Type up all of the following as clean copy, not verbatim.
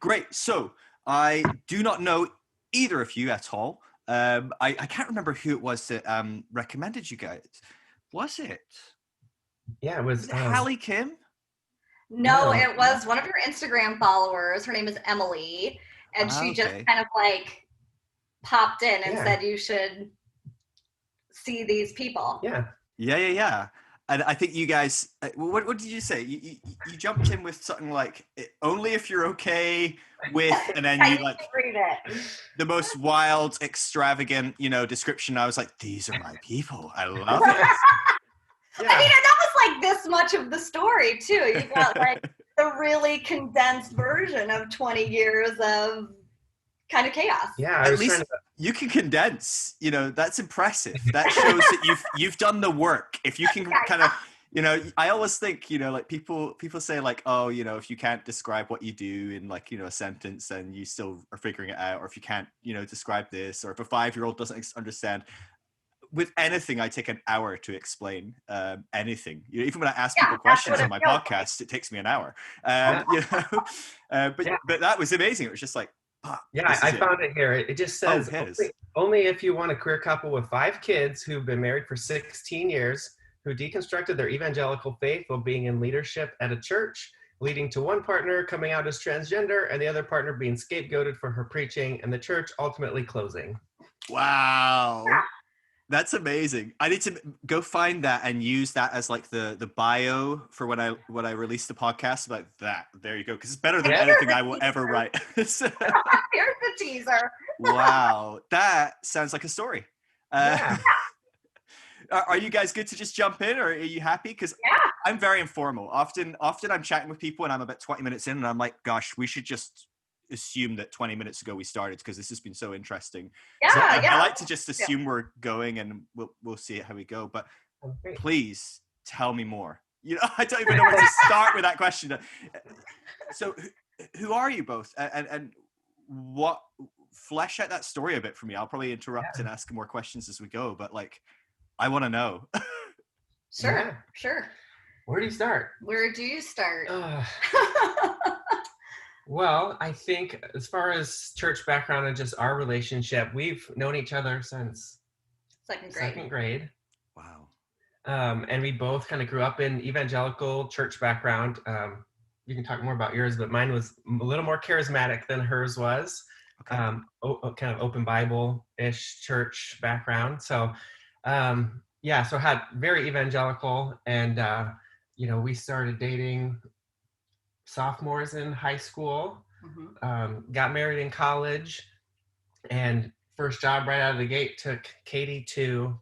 Great. So I do not know either of you at all. I can't remember who it was that recommended you guys. Was it? Yeah, it Was was it Hallie Kim? No, no. it was one of your Instagram followers. Her name is Emily, and Ah, she just okay. kind of like popped in and Yeah. said you should see these people. Yeah. Yeah. And I think you guys, what did you say? You jumped in with something like only if you're okay with, and then Yeah, you you like can read it. the most wild, extravagant, description. I was like, these are my people. I love it. I mean, and that was like this much of the story too. You got like the really condensed version of 20 years of kind of chaos. Yeah, I At was least trying to. you can condense. That's impressive. That shows that you've done the work. If you can kind of, I always think, like people say like, oh, if you can't describe what you do in like, a sentence, then you still are figuring it out. Or if you can't, describe this, or if a 5-year-old doesn't understand. With anything, I take an hour to explain anything. Even when I ask people questions on my podcast, it takes me an hour. But that was amazing. It was just like, yeah, I found it here. It just says only if you want a queer couple with 5 kids who've been married for 16 years, who deconstructed their evangelical faith while being in leadership at a church, leading to one partner coming out as transgender and the other partner being scapegoated for her preaching, and the church ultimately closing. Wow. That's amazing. I need to go find that and use that as like the bio for when I release the podcast. Like that. There you go. Because it's better than anything I will ever write. Here's the teaser. Wow. That sounds like a story. Are you guys good to just jump in, or are you happy? Because I'm very informal. Often I'm chatting with people and I'm about 20 minutes in and I'm like, gosh, we should just assume that 20 minutes ago we started because this has been so interesting. I like to just assume we're going and we'll see how we go. But please tell me more. I don't even know where to start with that question. So who are you both? And what, flesh out that story a bit for me. I'll probably interrupt and ask more questions as we go, but like, I want to know. Sure. Where do you start? Well, I think as far as church background and just our relationship, we've known each other since second grade. Wow. And we both kind of grew up in evangelical church background. You can talk more about yours, but mine was a little more charismatic than hers was. Okay. Kind of open Bible-ish church background. So, so had very evangelical, and we started dating sophomores in high school, got married in college, and first job right out of the gate took Katie to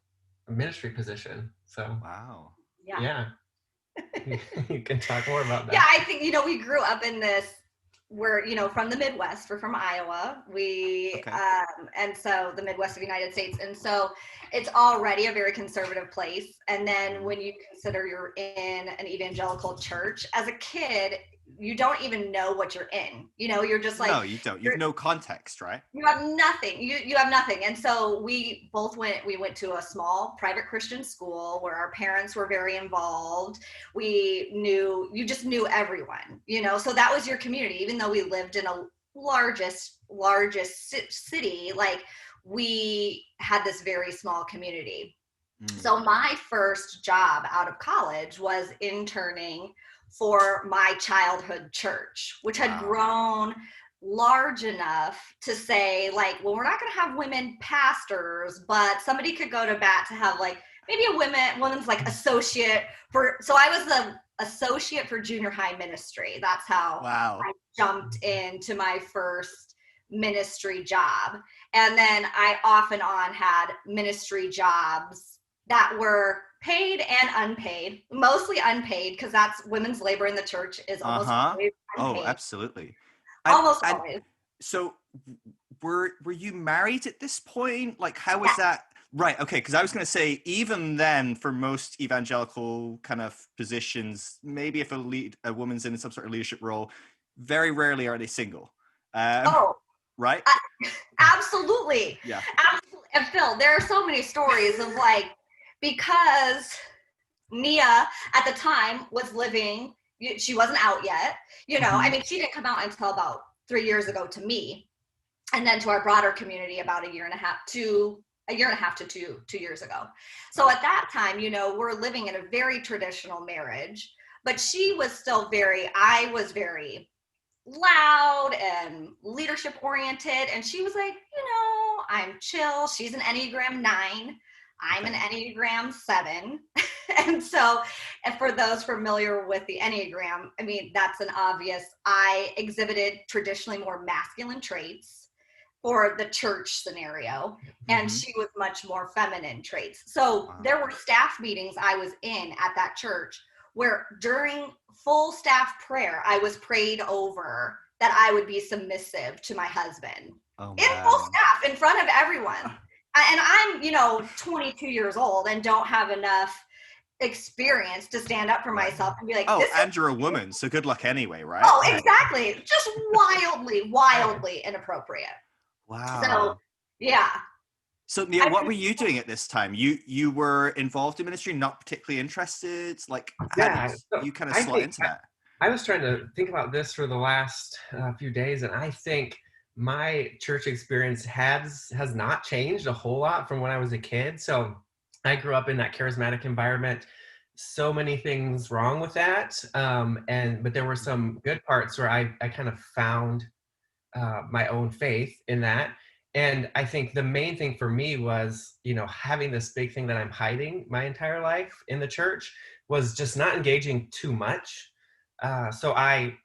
a ministry position. So wow. Yeah. You can talk more about that. Yeah, I think, we grew up in this, we're, from the Midwest, we're from Iowa. And so the Midwest of the United States. And so it's already a very conservative place. And then when you consider you're in an evangelical church, as a kid, you don't even know what you're in. You're just like, no, you don't. You have no context, right? You have nothing. You have nothing. And so we went to a small private Christian school where our parents were very involved. You just knew everyone, so that was your community. Even though we lived in a largest city, like we had this very small community. So my first job out of college was interning for my childhood church, which had grown large enough to say, like, well, we're not going to have women pastors, but somebody could go to bat to have like maybe a woman's like associate so I was the associate for junior high ministry. That's how I jumped into my first ministry job. And then I off and on had ministry jobs that were paid and unpaid, mostly unpaid, because that's women's labor in the church is almost always unpaid. Oh, absolutely. Almost always. So were you married at this point? Like, how was that? Right. Okay. Because I was going to say, even then, for most evangelical kind of positions, maybe if a woman's in some sort of leadership role, very rarely are they single. Right? Absolutely. Yeah. Absolutely. And Phil, there are so many stories of like, because Nia at the time was living, she wasn't out yet, I mean, she didn't come out until about years ago to me, and then to our broader community about a year and a half to 2 years ago. So at that time, you know, we're living in a very traditional marriage, but I was very loud and leadership oriented. And she was like, you know, I'm chill. She's an Enneagram 9. I'm an Enneagram 7. And so, and for those familiar with the Enneagram, I mean, that's an obvious, I exhibited traditionally more masculine traits for the church scenario, and she was much more feminine traits. So there were staff meetings I was in at that church where during full staff prayer, I was prayed over that I would be submissive to my husband in full staff in front of everyone. And I'm, you know, 22 years old and don't have enough experience to stand up for myself and be like, and you're a woman, so good luck anyway, right? Oh, exactly. Just wildly inappropriate. Wow. So, yeah. So, Nia, what were you doing at this time? You were involved in ministry, not particularly interested? Like, how did you kind of slot into that? I was trying to think about this for the last few days, and I think my church experience has not changed a whole lot from when I was a kid. So I grew up in that charismatic environment. So many things wrong with that, but there were some good parts where I kind of found my own faith in that. And I think the main thing for me was, you know, having this big thing that I'm hiding my entire life in the church was just not engaging too much. So I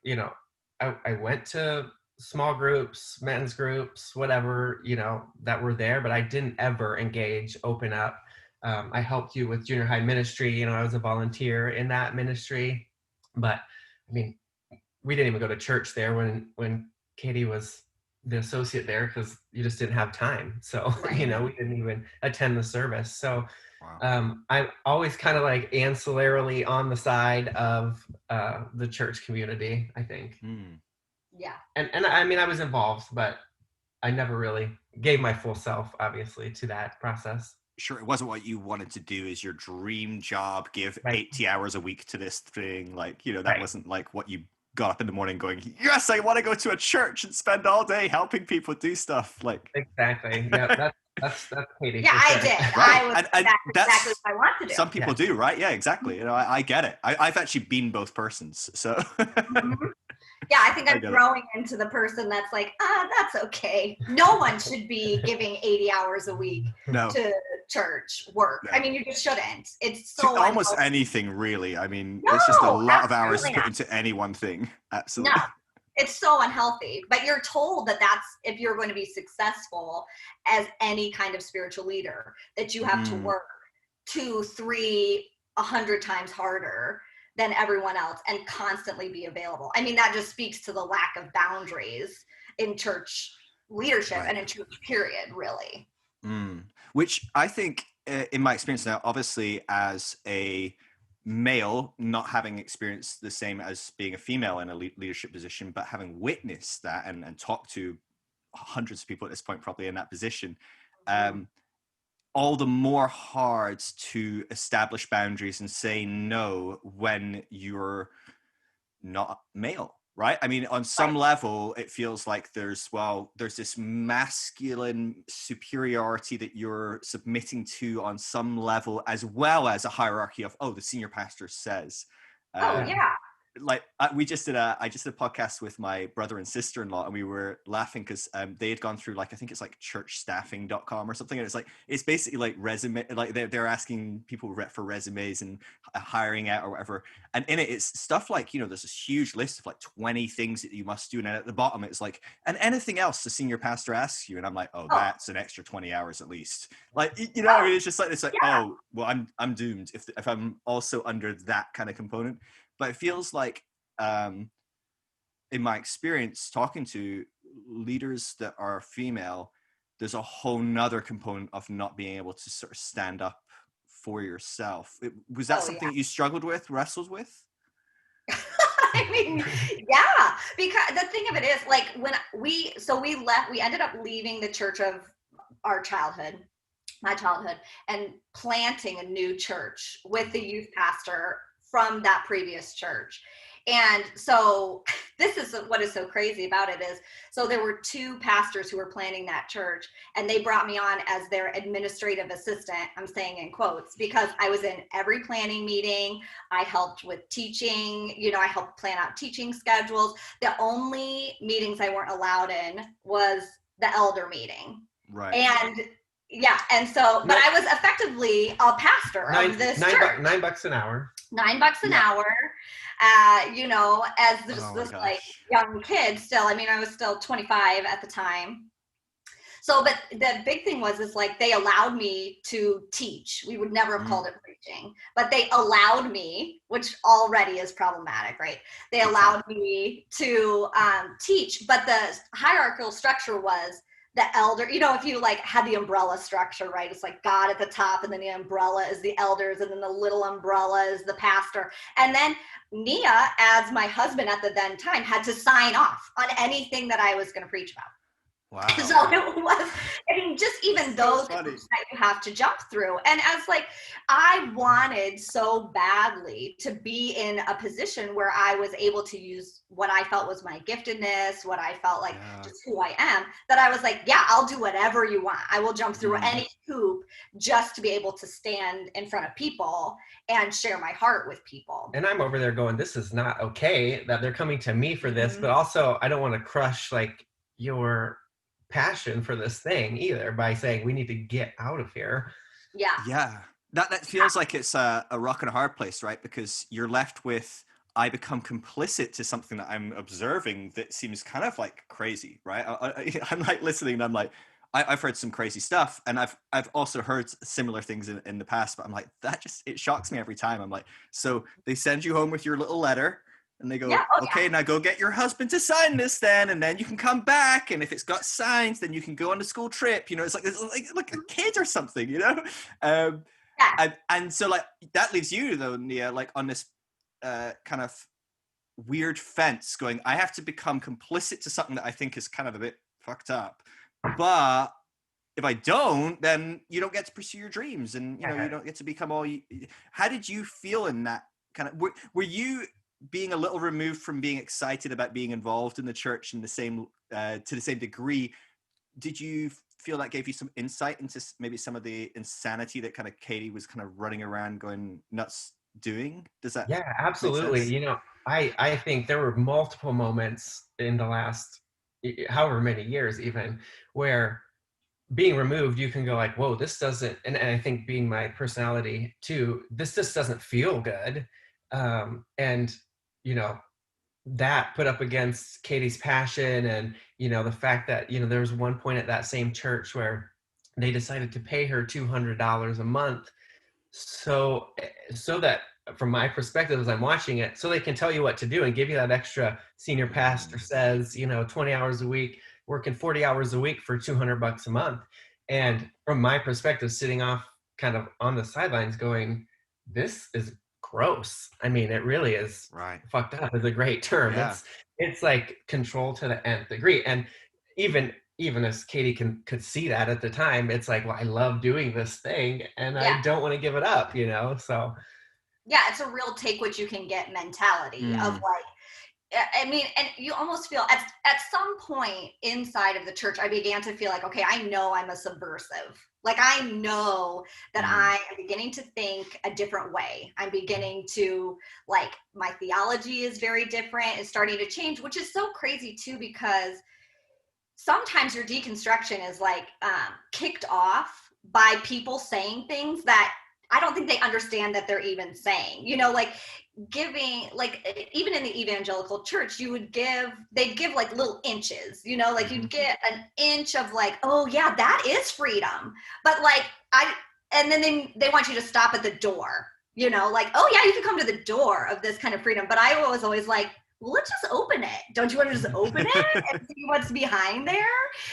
went to small groups, men's groups, whatever, you know, that were there, but I didn't ever engage, open up. I helped you with junior high ministry. You know, I was a volunteer in that ministry, but I mean, we didn't even go to church there when Katie was the associate there, because you just didn't have time. So, you know, we didn't even attend the service. So I'm always kind of like ancillarily on the side of the church community, I think. Yeah. And I mean, I was involved, but I never really gave my full self, obviously, to that process. Sure, it wasn't what you wanted to do as your dream job, give 80 hours a week to this thing. Like, you know, that wasn't like what you got up in the morning going, yes, I want to go to a church and spend all day helping people do stuff. Like, exactly. Yeah, that's Katie. Yeah, I did. Right. I was exactly what I want to do. Some people do, right? Yeah, exactly. You know, I get it. I've actually been both persons, so. Yeah, I think I'm growing into the person that's like, that's okay. No one should be giving 80 hours a week to church work. No. I mean, you just shouldn't. It's so almost anything, really. I mean, it's just a lot of hours put into any one thing. Absolutely. No, it's so unhealthy. But you're told that that's if you're going to be successful as any kind of spiritual leader, that you have to work 2, 3, 100 times harder than everyone else and constantly be available. I mean, that just speaks to the lack of boundaries in church leadership and in church period, really. Which I think, in my experience now, obviously as a male, not having experienced the same as being a female in a leadership position, but having witnessed that and talked to hundreds of people at this point, probably in that position, all the more hard to establish boundaries and say no when you're not male, right? I mean, on some level, it feels like there's this masculine superiority that you're submitting to on some level, as well as a hierarchy of, the senior pastor says. Like I just did a podcast with my brother and sister-in-law, and we were laughing because they had gone through, like, I think it's like churchstaffing.com or something, and it's basically like resume, like they're asking people for resumes and hiring out or whatever, and in it it's stuff like, you know, there's this huge list of like 20 things that you must do, and at the bottom it's like, and anything else the senior pastor asks you, and I'm like, that's an extra 20 hours at least, like, you know, I mean, it's just like, it's like, well, I'm doomed if I'm also under that kind of component. But it feels like, in my experience talking to leaders that are female, there's a whole nother component of not being able to sort of stand up for yourself. Was that something that you struggled with, wrestled with? I mean, yeah, because the thing of it is, like, when we ended up leaving the church of my childhood, and planting a new church with the youth pastor from that previous church. And so this is what is so crazy about it is, so there were 2 pastors who were planning that church, and they brought me on as their administrative assistant. I'm saying in quotes, because I was in every planning meeting. I helped with teaching, I helped plan out teaching schedules. The only meetings I weren't allowed in was the elder meeting. Right. And yeah. And so, but I was effectively a pastor of this church. $9 an hour. $9 an hour. As just this like young kid still. I mean, I was still 25 at the time. So, but the big thing is like they allowed me to teach. We would never have called it preaching, but they allowed me, which already is problematic, right? They allowed me to teach, but the hierarchical structure was the elder, if you like had the umbrella structure, right? It's like God at the top, and then the umbrella is the elders, and then the little umbrella is the pastor. And then Nia, as my husband at the then time, had to sign off on anything that I was going to preach about. Wow. So it was, just even those so that you have to jump through. And as I wanted so badly to be in a position where I was able to use what I felt was my giftedness, what I felt like just who I am, that I was like, yeah, I'll do whatever you want. I will jump through any hoop just to be able to stand in front of people and share my heart with people. And I'm over there going, this is not okay that they're coming to me for this, but also I don't want to crush your passion for this thing either by saying we need to get out of here. Yeah, that feels like it's a rock and a hard place, right? Because you're left with, I become complicit to something that I'm observing that seems kind of like crazy, right? I'm like listening and I'm like, I've heard some crazy stuff, and I've also heard similar things in the past, but I'm like, it shocks me every time. I'm like, so they send you home with your little letter, and they go, now go get your husband to sign this then, and then you can come back. And if it's got signs, then you can go on a school trip. It's like a kid or something, And so that leaves you though, Nia, on this kind of weird fence going, I have to become complicit to something that I think is kind of a bit fucked up. But if I don't, then you don't get to pursue your dreams, and you don't get to become all you. How did you feel in that kind of? Were you being a little removed from being excited about being involved in the church in the same to the same degree? Did you feel that gave you some insight into maybe some of the insanity that kind of Katie was kind of running around going nuts doing? Does that? Yeah, absolutely. I think there were multiple moments in the last however many years even where being removed, you can go like, whoa, this doesn't, and I think being my personality too, this just doesn't feel good. And that put up against Katie's passion, and the fact that there was one point at that same church where they decided to pay her $200 a month, so that from my perspective as I'm watching it, so they can tell you what to do and give you that extra senior pastor says 20 hours a week, working 40 hours a week for $200 a month. And from my perspective, sitting off kind of on the sidelines going, this is gross. I mean, it really is fucked up is a great term. Yeah. It's like control to the nth degree. And even as Katie could see that at the time, it's like, well, I love doing this thing and I don't want to give it up, so. Yeah, it's a real take what you can get mentality of and you almost feel at some point inside of the church, I began to feel like, okay, I know I'm a subversive. I know that I am beginning to think a different way. I'm beginning to my theology is very different. It's starting to change, which is so crazy too, because sometimes your deconstruction is kicked off by people saying things that I don't think they understand that they're even saying, giving, even in the evangelical church, they'd give little inches, you'd get an inch of oh yeah, that is freedom. But and then they want you to stop at the door, oh yeah, you can come to the door of this kind of freedom. But I was always well, let's just open it. Don't you want to just open it and see what's behind there?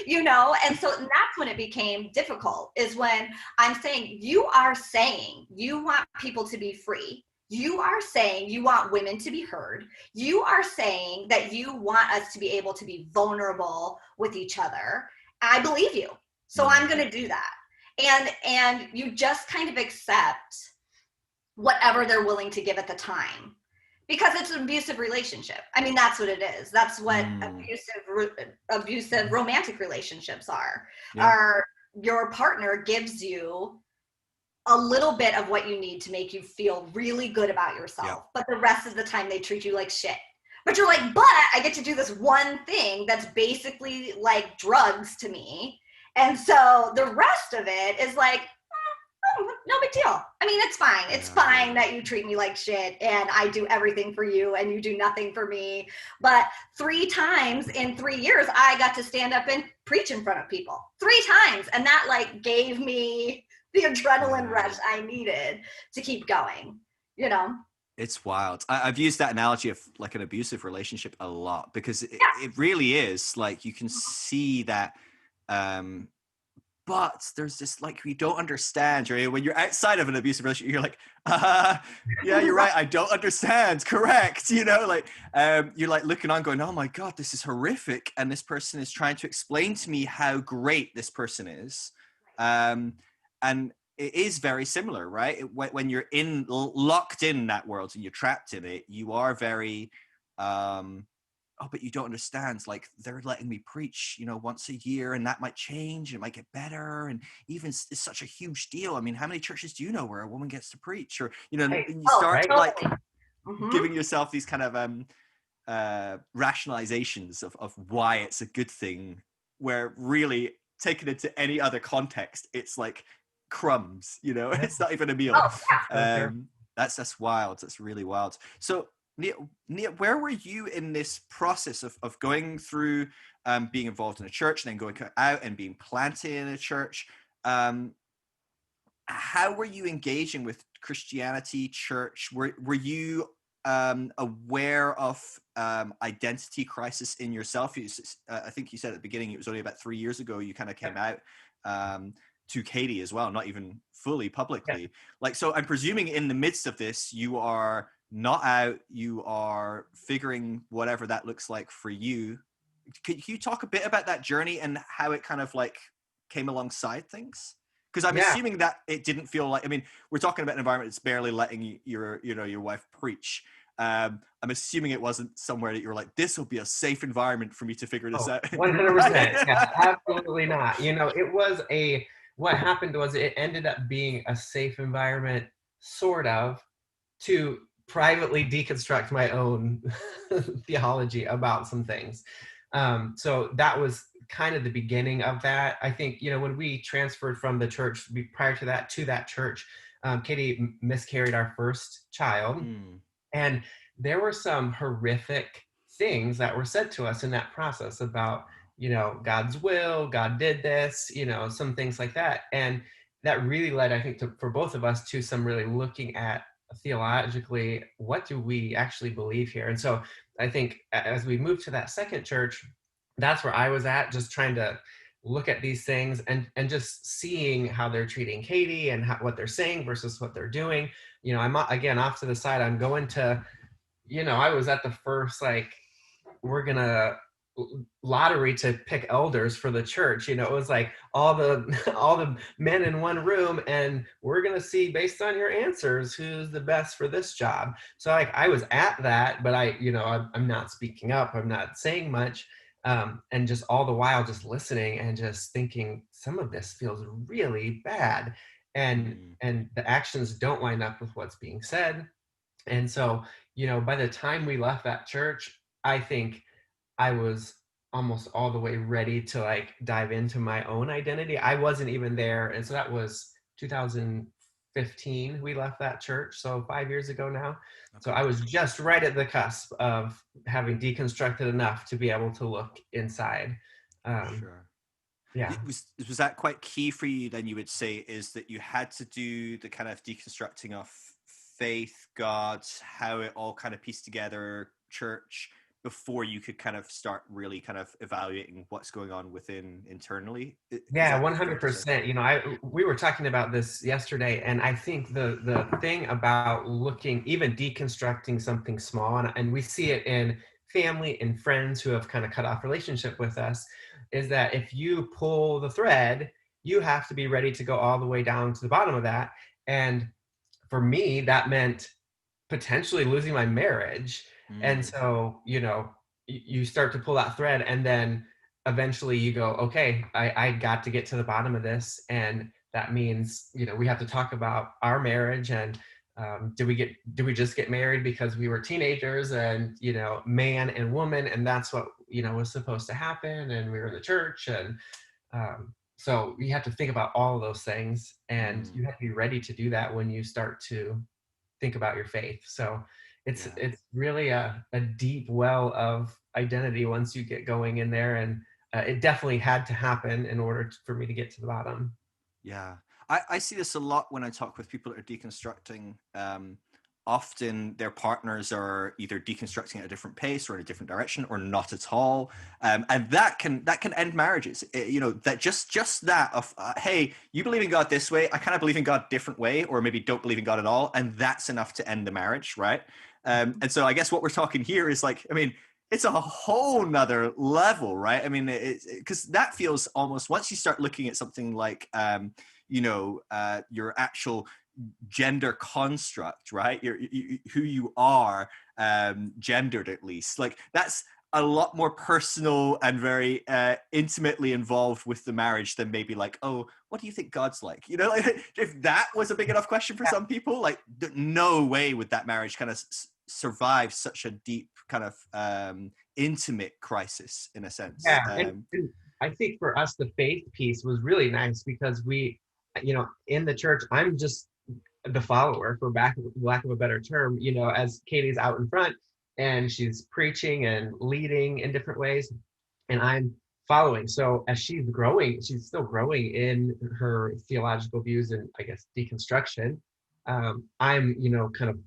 And so that's when it became difficult, is when I'm saying, you are saying you want people to be free. You are saying you want women to be heard. You are saying that you want us to be able to be vulnerable with each other. I believe you. So I'm going to do that. And you just kind of accept whatever they're willing to give at the time. Because it's an abusive relationship. I mean, that's what it is. That's what abusive romantic relationships are. Your partner gives you a little bit of what you need to make you feel really good about yourself, but the rest of the time they treat you like shit. But you're like, but I get to do this one thing that's basically like drugs to me. And so the rest of it is like, no big deal. I mean, it's fine. It's fine that you treat me like shit and I do everything for you and you do nothing for me. But 3 times in 3 years, I got to stand up and preach in front of people 3 times. And that like gave me the adrenaline rush I needed to keep going, you know? It's wild. I've used that analogy of like an abusive relationship a lot because it really is like, you can see that, but there's this like, we don't understand, right? When you're outside of an abusive relationship, you're like, yeah, you're right. I don't understand. Correct. You know, like, you're like looking on going, oh my God, this is horrific. And this person is trying to explain to me how great this person is. And it is very similar, right? When you're locked in that world and you're trapped in it, you are very, oh, but you don't understand. Like, they're letting me preach, you know, once a year, and that might change, and it might get better. And even it's such a huge deal. I mean, how many churches do you know where a woman gets to preach? Or, you know, and you start like giving yourself these kind of rationalizations of why it's a good thing, where really taken into any other context, it's like crumbs, you know, it's not even a meal. That's wild. That's really wild. So Nia, where were you in this process of going through being involved in a church and then going out and being planted in a church? How were you engaging with Christianity, church? Were you aware of identity crisis in yourself? I think you said at the beginning it was only about 3 years ago you kind of came out to Katie as well, not even fully publicly. Like, so I'm presuming in the midst of this, you are not out, you are figuring whatever that looks like for you. Could you talk a bit about that journey and how it kind of like came alongside things? Because I'm assuming that it didn't feel like, I mean, we're talking about an environment that's barely letting your wife preach. I'm assuming it wasn't somewhere that you were like, this will be a safe environment for me to figure this out. 100%. Yeah, absolutely not. You know, it was what happened was it ended up being a safe environment, sort of, to privately deconstruct my own theology about some things. So that was kind of the beginning of that. I think, you know, when we transferred from the church prior to that church, Katie miscarried our first child. And there were some horrific things that were said to us in that process about, you know, God's will, God did this, you know, some things like that. And that really led, I think, for both of us to some really looking at theologically, what do we actually believe here? And so I think as we moved to that second church, that's where I was at, just trying to look at these things and just seeing how they're treating Katie and what they're saying versus what they're doing. You know, I'm again off to the side. I'm going to, you know, I was at the first, like, we're gonna lottery to pick elders for the church. You know, it was like all the men in one room, and we're gonna see based on your answers who's the best for this job. So like I was at that, but I'm not speaking up. I'm not saying much. And just all the while just listening and just thinking some of this feels really bad, and the actions don't line up with what's being said. And so, you know, by the time we left that church, I think I was almost all the way ready to like dive into my own identity. I wasn't even there. And so that was 2015 we left that church, so 5 years ago now. Okay. So I was just right at the cusp of having deconstructed enough to be able to look inside. Sure. Yeah. Was that quite key for you then, you would say, is that you had to do the kind of deconstructing of faith, God, how it all kind of pieced together, church, before you could kind of start really kind of evaluating what's going on within internally? Yeah, 100%. You know, we were talking about this yesterday, and I think the thing about looking, even deconstructing something small, and we see it in family and friends who have kind of cut off relationship with us, is that if you pull the thread, you have to be ready to go all the way down to the bottom of that. And for me, that meant potentially losing my marriage. And so, you know, you start to pull that thread, and then eventually you go, okay, I got to get to the bottom of this. And that means, you know, we have to talk about our marriage, and did we just get married because we were teenagers and, you know, man and woman, and that's what, you know, was supposed to happen, and we were in the church, and so you have to think about all of those things, and you have to be ready to do that when you start to think about your faith. So it's really a deep well of identity once you get going in there, and it definitely had to happen in order for me to get to the bottom. Yeah, I see this a lot when I talk with people that are deconstructing. Often their partners are either deconstructing at a different pace or in a different direction, or not at all, and that can end marriages. You know, that just that of hey, you believe in God this way, I kind of believe in God a different way, or maybe don't believe in God at all, and that's enough to end the marriage, right? And so I guess what we're talking here is like, I mean, it's a whole nother level, right? I mean, because that feels almost, once you start looking at something like, you know, your actual gender construct, right? Who you are, gendered at least, like that's a lot more personal and very intimately involved with the marriage than maybe like, oh, what do you think God's like? You know, like if that was a big enough question for some people, like no way would that marriage kind of survive such a deep kind of intimate crisis in a sense. Yeah, and I think for us the faith piece was really nice because we, you know, in the church, I'm just the follower, for lack of a better term, you know, as Katie's out in front and she's preaching and leading in different ways, and I'm following. So as she's growing, she's still growing in her theological views and, I guess, deconstruction. I'm, you know, kind of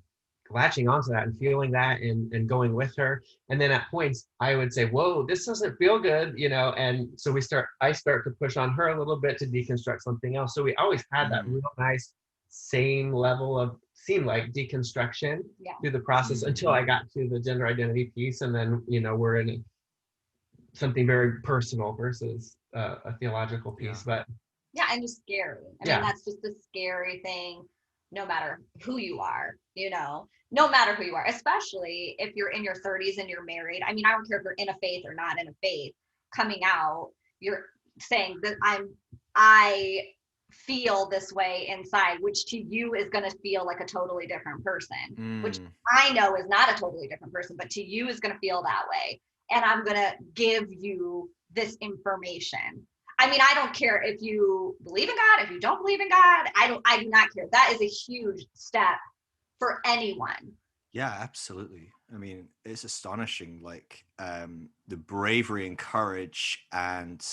latching onto that and feeling that and going with her. And then at points I would say, whoa, this doesn't feel good, you know, and so I start to push on her a little bit to deconstruct something else. So we always had that real nice same level of, seemed like, deconstruction through the process until I got to the gender identity piece. And then, you know, we're in something very personal versus a theological piece. But and just scary. I mean, that's just the scary thing, no matter who you are, you know, no matter who you are, especially if you're in your 30s and you're married. I mean, I don't care if you're in a faith or not in a faith, coming out, you're saying that I feel this way inside, which to you is going to feel like a totally different person, which I know is not a totally different person, but to you is going to feel that way. And I'm going to give you this information. I mean, I don't care if you believe in God, if you don't believe in God, I do not care. That is a huge step for anyone. Yeah, absolutely. I mean, it's astonishing, like the bravery and courage and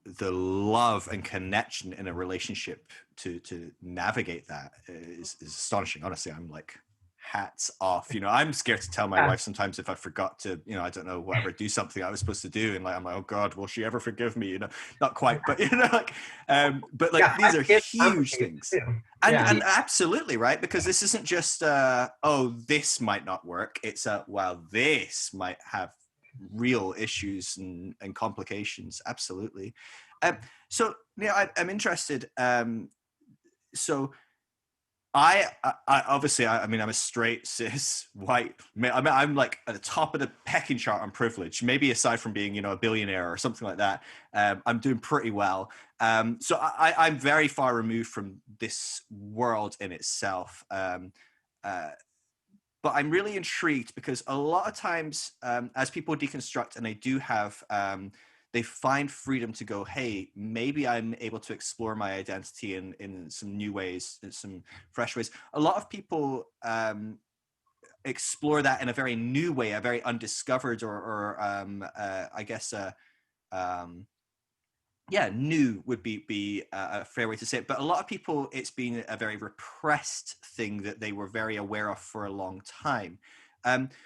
the love and connection in a relationship to navigate that is astonishing. Honestly, I'm like, hats off. You know, I'm scared to tell my wife sometimes if I forgot to, you know, I don't know, whatever, do something I was supposed to do, and like I'm like, oh God, will she ever forgive me? You know, not quite, but you know, like but like these are huge things. And absolutely right, because this isn't just oh, this might not work. It's well, this might have real issues and complications. Absolutely. So yeah, I'm interested. So I obviously, I mean, I'm a straight cis white male. I mean, I'm like at the top of the pecking chart on privilege, maybe aside from being, you know, a billionaire or something like that. I'm doing pretty well. So I'm very far removed from this world in itself. But I'm really intrigued because a lot of times as people deconstruct and they do have, they find freedom to go, hey, maybe I'm able to explore my identity in some new ways, in some fresh ways. A lot of people explore that in a very new way, a very undiscovered or I guess, new would be a fair way to say it. But a lot of people, it's been a very repressed thing that they were very aware of for a long time.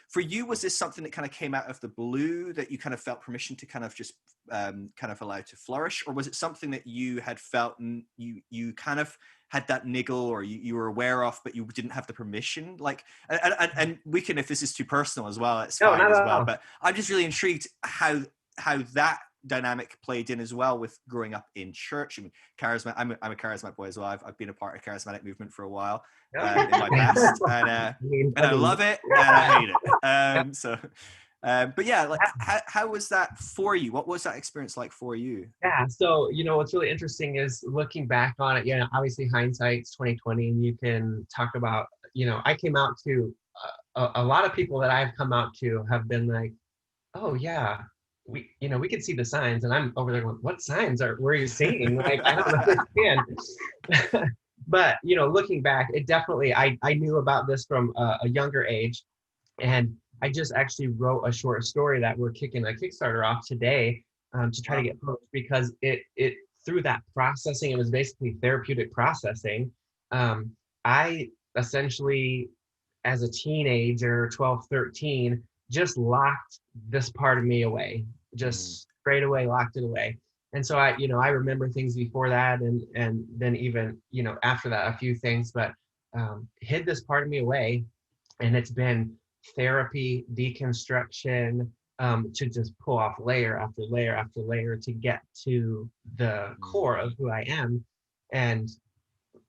For you, was this something that kind of came out of the blue, that you kind of felt permission to kind of just kind of allow to flourish? Or was it something that you had felt and you kind of had that niggle, or you were aware of, but you didn't have the permission? Like, and we can, if this is too personal as well, it's fine as well. But I'm just really intrigued how that dynamic played in as well with growing up in church? I mean, I'm a charismatic boy as well. I've been a part of charismatic movement for a while in my past, and I love it and I hate it. But yeah, like how was that for you? What was that experience like for you? Yeah, so what's really interesting is looking back on it. Obviously hindsight's 2020, and you can talk about. I came out to a lot of people that I've come out to have been like, oh yeah, we could see the signs, and I'm over there going, what signs were you seeing? Like, I don't understand. But looking back, it definitely I knew about this from a younger age, and I just actually wrote a short story that we're kicking a Kickstarter off today to try to get published, because it through that processing, it was basically therapeutic processing. I essentially, as a teenager, 12, 13, just locked this part of me away, just straight away locked it away. And so I remember things before that, and then even, after that, a few things, but hid this part of me away. And it's been therapy, deconstruction, to just pull off layer after layer after layer to get to the core of who I am. And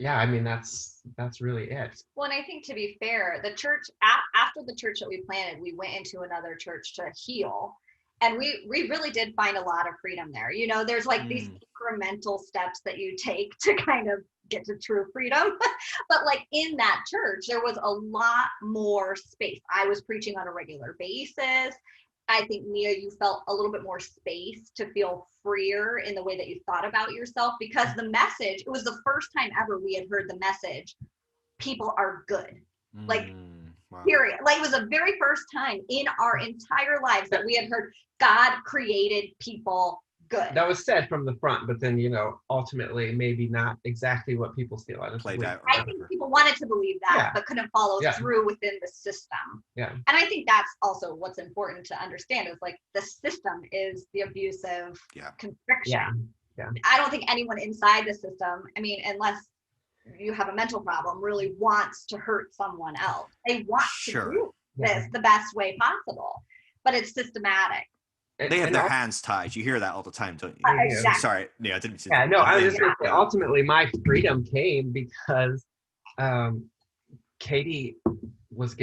yeah, I mean, that's really it. Well, and I think, to be fair, the church, after the church that we planted, we went into another church to heal. And we really did find a lot of freedom there. There's like these incremental steps that you take to kind of get to true freedom. But like in that church, there was a lot more space. I was preaching on a regular basis. I think, Nia, you felt a little bit more space to feel freer in the way that you thought about yourself, because the message, it was the first time ever we had heard the message, people are good. Like, wow. Period. Like, it was the very first time in our entire lives that we had heard God created people good. That was said from the front, but then, ultimately maybe not exactly what people feel. Played out. I think people wanted to believe that, but couldn't follow through within the system. Yeah. And I think that's also what's important to understand, is like the system is the abusive constriction. Yeah. I don't think anyone inside the system, I mean, unless you have a mental problem, really wants to hurt someone else. They want to do this the best way possible, but it's systematic. They have their hands tied. You hear that all the time, don't you? Exactly. Sorry, yeah, I didn't. Yeah, no, I was just going to say, ultimately, my freedom came because Katie was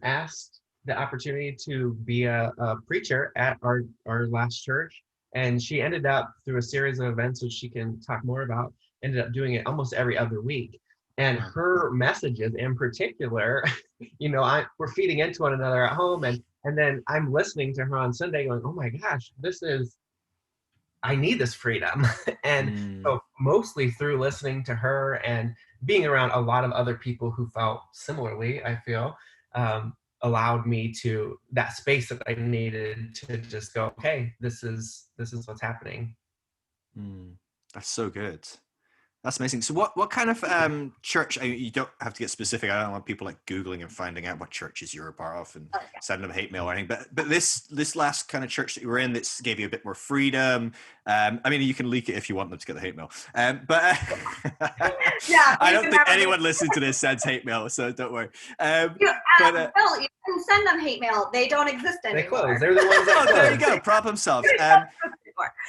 asked the opportunity to be a preacher at our last church, and she ended up, through a series of events, which she can talk more about, ended up doing it almost every other week. And her messages in particular, we're feeding into one another at home, and then I'm listening to her on Sunday going, oh my gosh, I need this freedom. And so mostly through listening to her and being around a lot of other people who felt similarly, I feel, allowed me to that space that I needed to just go, okay, this is what's happening. That's so good. That's amazing. So what kind of church, you don't have to get specific. I don't want people like Googling and finding out what churches you're a part of and sending them hate mail or anything. But this last kind of church that you were in, that gave you a bit more freedom. I mean, you can leak it if you want them to get the hate mail. But I don't think anyone listening to this sends hate mail, so don't worry. Phil, you can send them hate mail. They don't exist anymore. They close. They're the ones that close. There you go. Problem solved.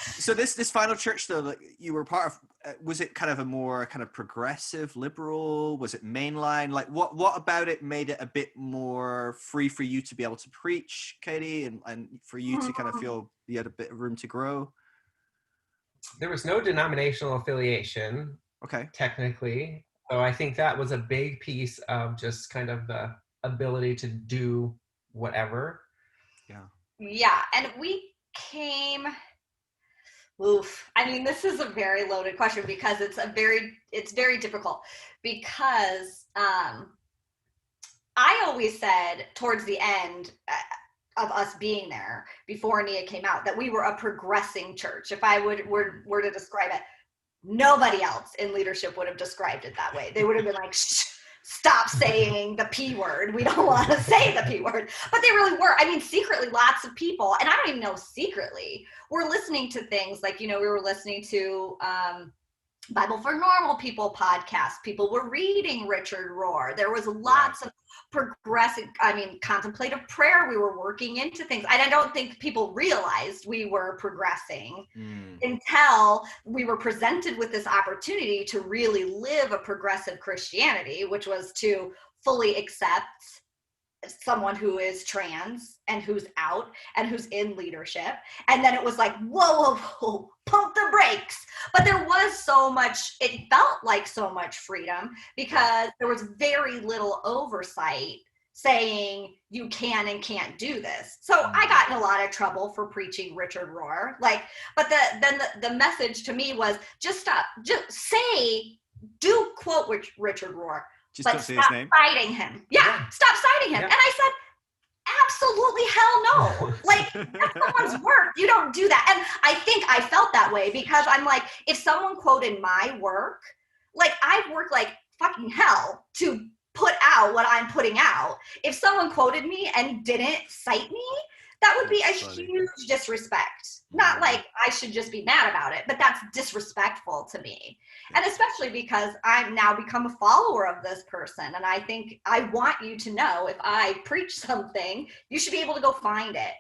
So this final church, though, that you were part of, was it kind of a more kind of progressive, liberal? Was it mainline? Like, what about it made it a bit more free for you to be able to preach, Katie, and for you to kind of feel you had a bit of room to grow? There was no denominational affiliation, technically. So I think that was a big piece of just kind of the ability to do whatever. Yeah, and we came... I mean, this is a very loaded question, because it's very difficult, because I always said towards the end of us being there, before Nia came out, that we were a progressing church. If I were to describe it, nobody else in leadership would have described it that way. They would have been like, stop saying the P word. We don't want to say the P word. But they really were. I mean, secretly, lots of people, and I don't even know secretly, were listening to things like, we were listening to Bible for Normal People podcast. People were reading Richard Rohr. There was lots of progressive, contemplative prayer. We were working into things. And I don't think people realized we were progressing until we were presented with this opportunity to really live a progressive Christianity, which was to fully accept someone who is trans and who's out and who's in leadership. And then it was like, whoa, pump the brakes. But there was so much, it felt like so much freedom because there was very little oversight saying you can and can't do this. So I got in a lot of trouble for preaching Richard Rohr. But the message to me was just stop, do quote Richard Rohr. Just don't say his name. Citing him. Yeah, stop citing him. Yeah. And I said, absolutely hell no. That's someone's work. You don't do that. And I think I felt that way because I'm like, if someone quoted my work, I've worked like fucking hell to put out what I'm putting out. If someone quoted me and didn't cite me, that would be a huge disrespect. Not like I should just be mad about it, but that's disrespectful to me. And especially because I've now become a follower of this person. And I think I want you to know if I preach something, you should be able to go find it.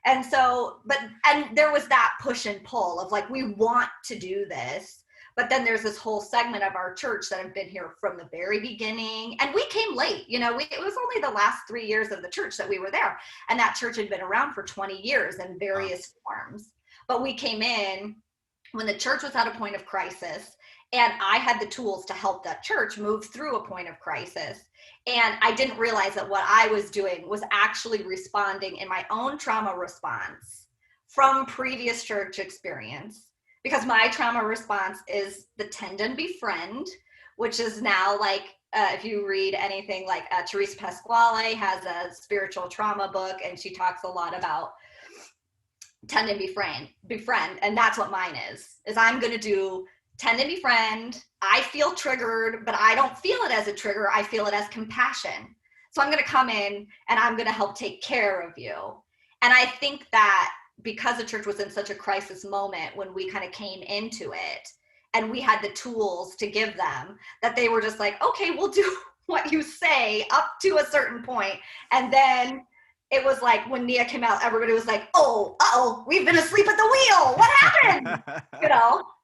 And so, and there was that push and pull of like, we want to do this. But then there's this whole segment of our church that have been here from the very beginning. And we came late, it was only the last 3 years of the church that we were there. And that church had been around for 20 years in various forms. But we came in when the church was at a point of crisis. And I had the tools to help that church move through a point of crisis. And I didn't realize that what I was doing was actually responding in my own trauma response from previous church experience. Because my trauma response is the tend and befriend, which is now if you read anything like Therese Pasquale has a spiritual trauma book, and she talks a lot about tend and befriend. And that's what mine is I'm going to do tend and befriend. I feel triggered, but I don't feel it as a trigger. I feel it as compassion. So I'm going to come in and I'm going to help take care of you. And I think that because the church was in such a crisis moment when we kind of came into it and we had the tools to give them, that they were just like, okay, we'll do what you say up to a certain point. And then it was like when Nia came out, everybody was like, oh, we've been asleep at the wheel. What happened?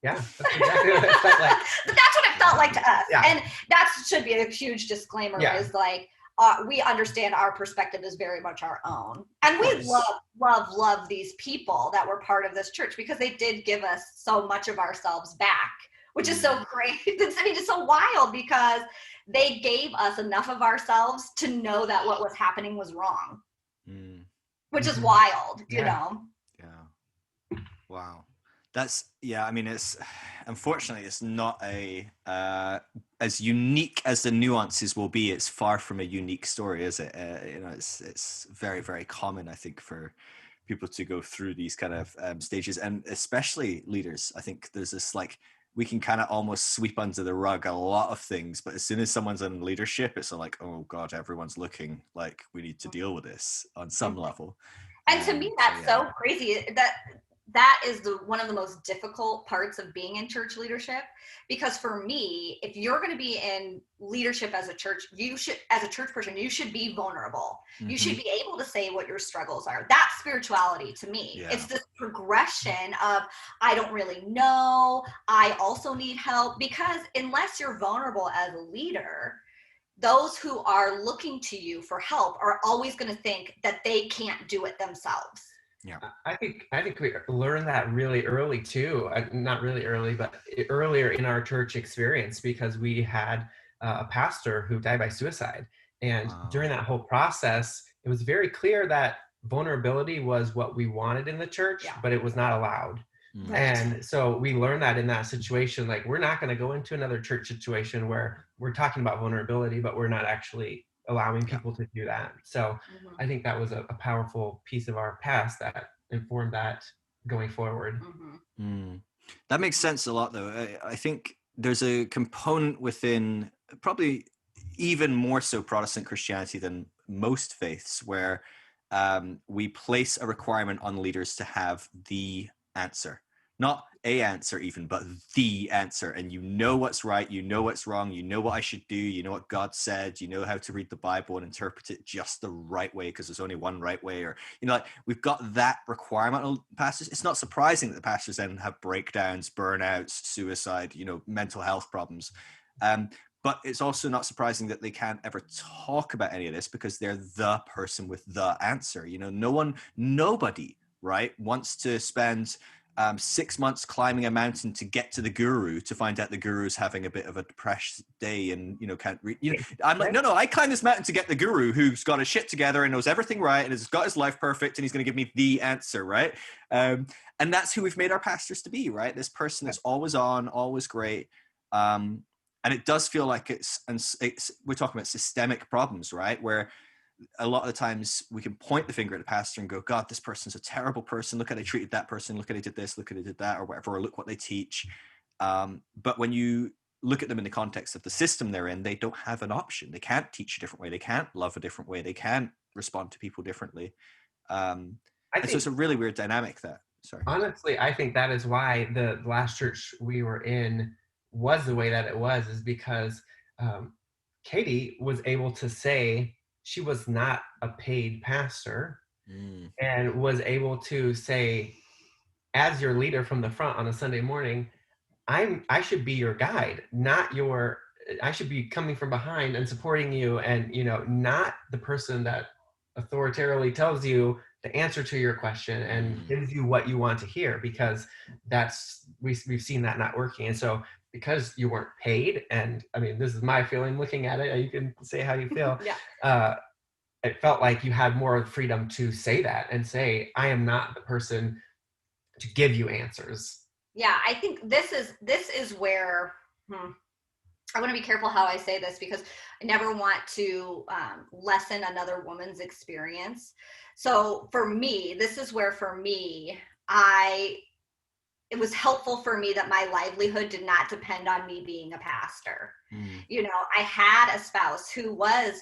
Yeah, that's exactly what it felt like. But that's what it felt like to us. Yeah. And that should be a huge disclaimer is like, we understand our perspective is very much our own. And we love these people that were part of this church because they did give us so much of ourselves back, which is so great. It's so wild because they gave us enough of ourselves to know that what was happening was wrong, which is wild, you know? Yeah. Wow. That's, it's, unfortunately, it's not as unique as the nuances will be. It's far from a unique story, is it? It's very, very common, I think, for people to go through these kind of stages, and especially leaders. I think there's this, we can kind of almost sweep under the rug a lot of things, but as soon as someone's in leadership, it's like, oh God, everyone's looking like we need to deal with this on some level. And to me, that's so crazy that is one of the most difficult parts of being in church leadership, because for me, if you're going to be in leadership as a church, as a church person, you should be vulnerable. You should be able to say what your struggles are. That's spirituality to me. Yeah. It's this progression of, I don't really know. I also need help, because unless you're vulnerable as a leader, those who are looking to you for help are always going to think that they can't do it themselves. Yeah, I think we learned that really early too. Not really early, but earlier in our church experience, because we had a pastor who died by suicide. And during that whole process, it was very clear that vulnerability was what we wanted in the church, but it was not allowed. Right. And so we learned that in that situation, we're not going to go into another church situation where we're talking about vulnerability, but we're not actually allowing people to do that. So I think that was a powerful piece of our past that informed that going forward. That makes sense a lot, though. I think there's a component within probably even more so Protestant Christianity than most faiths where we place a requirement on leaders to have the answer. not a answer even, but the answer. And you know what's right, you know what's wrong, you know what I should do, you know what God said, you know how to read the Bible and interpret it just the right way because there's only one right way. Or, you know, like we've got that requirement on pastors. It's not surprising that the pastors then have breakdowns, burnouts, suicide, you know, mental health problems. But it's also not surprising that they can't ever talk about any of this because they're the person with the answer. You know, nobody, right, wants to spend 6 months climbing a mountain to get to the guru to find out the guru's having a bit of a depressed day and, you know, can't read. You know, I'm like, no, I climbed this mountain to get the guru who's got his shit together and knows everything right and has got his life perfect and he's going to give me the answer, right? And that's who we've made our pastors to be, right? This person that's always on, always great. And it does feel like we're talking about systemic problems, right? Where a lot of the times we can point the finger at the pastor and go, God, this person's a terrible person. Look how they treated that person. Look how they did this. Look how they did that, or whatever. Or look what they teach. But when you look at them in the context of the system they're in, they don't have an option. They can't teach a different way. They can't love a different way. They can't respond to people differently. So it's a really weird dynamic there. Sorry. Honestly, I think that is why the last church we were in was the way that it was, is because Katie was able to say she was not a paid pastor and was able to say, as your leader from the front on a Sunday morning, I should be your guide, I should be coming from behind and supporting you, and, you know, not the person that authoritatively tells you the answer to your question and gives you what you want to hear, because we've seen that not working. And so because you weren't paid, and I mean, this is my feeling looking at it, you can say how you feel. It felt like you had more freedom to say that and say, I am not the person to give you answers. Yeah, I think this is where I want to be careful how I say this, because I never want to lessen another woman's experience. So for me, this is where for me, it was helpful for me that my livelihood did not depend on me being a pastor. You know, I had a spouse who was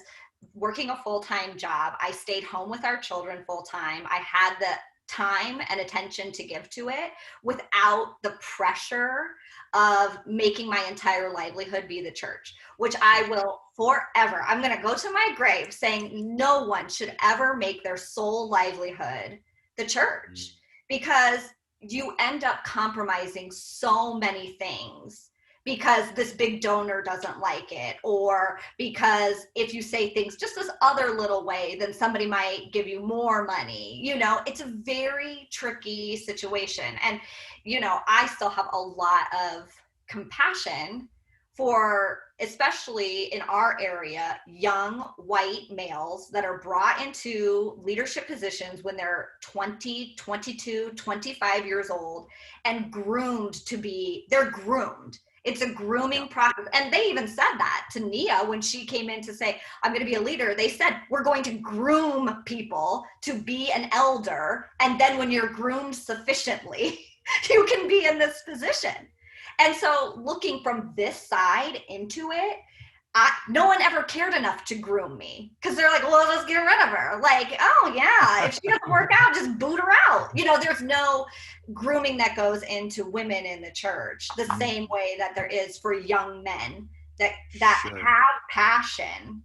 working a full-time job. I stayed home with our children full-time. I had the time and attention to give to it without the pressure of making my entire livelihood be the church, which I will forever, I'm going to go to my grave saying no one should ever make their sole livelihood the church, because you end up compromising so many things because this big donor doesn't like it, or because if you say things just this other little way, then somebody might give you more money. You know, it's a very tricky situation. And, you know, I still have a lot of compassion for, especially in our area, young white males that are brought into leadership positions when they're 20, 22, 25 years old and they're groomed. It's a grooming process. And they even said that to Nia when she came in to say, I'm going to be a leader. They said, we're going to groom people to be an elder. And then when you're groomed sufficiently, you can be in this position. And so looking from this side into it, no one ever cared enough to groom me, because they're like, well, let's get rid of her. Like, oh yeah, if she doesn't work out, just boot her out. You know, there's no grooming that goes into women in the church the same way that there is for young men that have passion,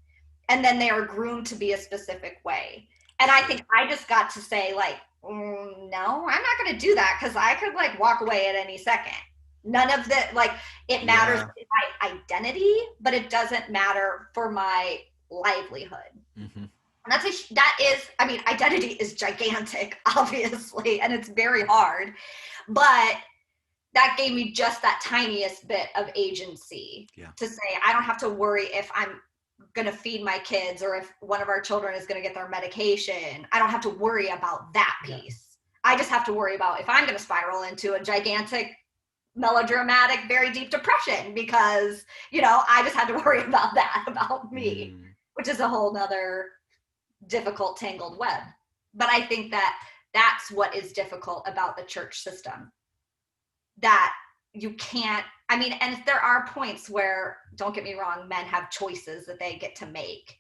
and then they are groomed to be a specific way. And I think I just got to say, like, no, I'm not going to do that, because I could like walk away at any second. None of that, like, it matters in my identity, but it doesn't matter for my livelihood. And I mean, identity is gigantic, obviously, and it's very hard, but that gave me just that tiniest bit of agency to say, I don't have to worry if I'm going to feed my kids or if one of our children is going to get their medication. I don't have to worry about that piece. I just have to worry about if I'm going to spiral into a gigantic, melodramatic, very deep depression, because, you know, I just had to worry about that, about me, which is a whole nother difficult, tangled web. But I think that that's what is difficult about the church system, that you can't, I mean, and there are points where, don't get me wrong, men have choices that they get to make,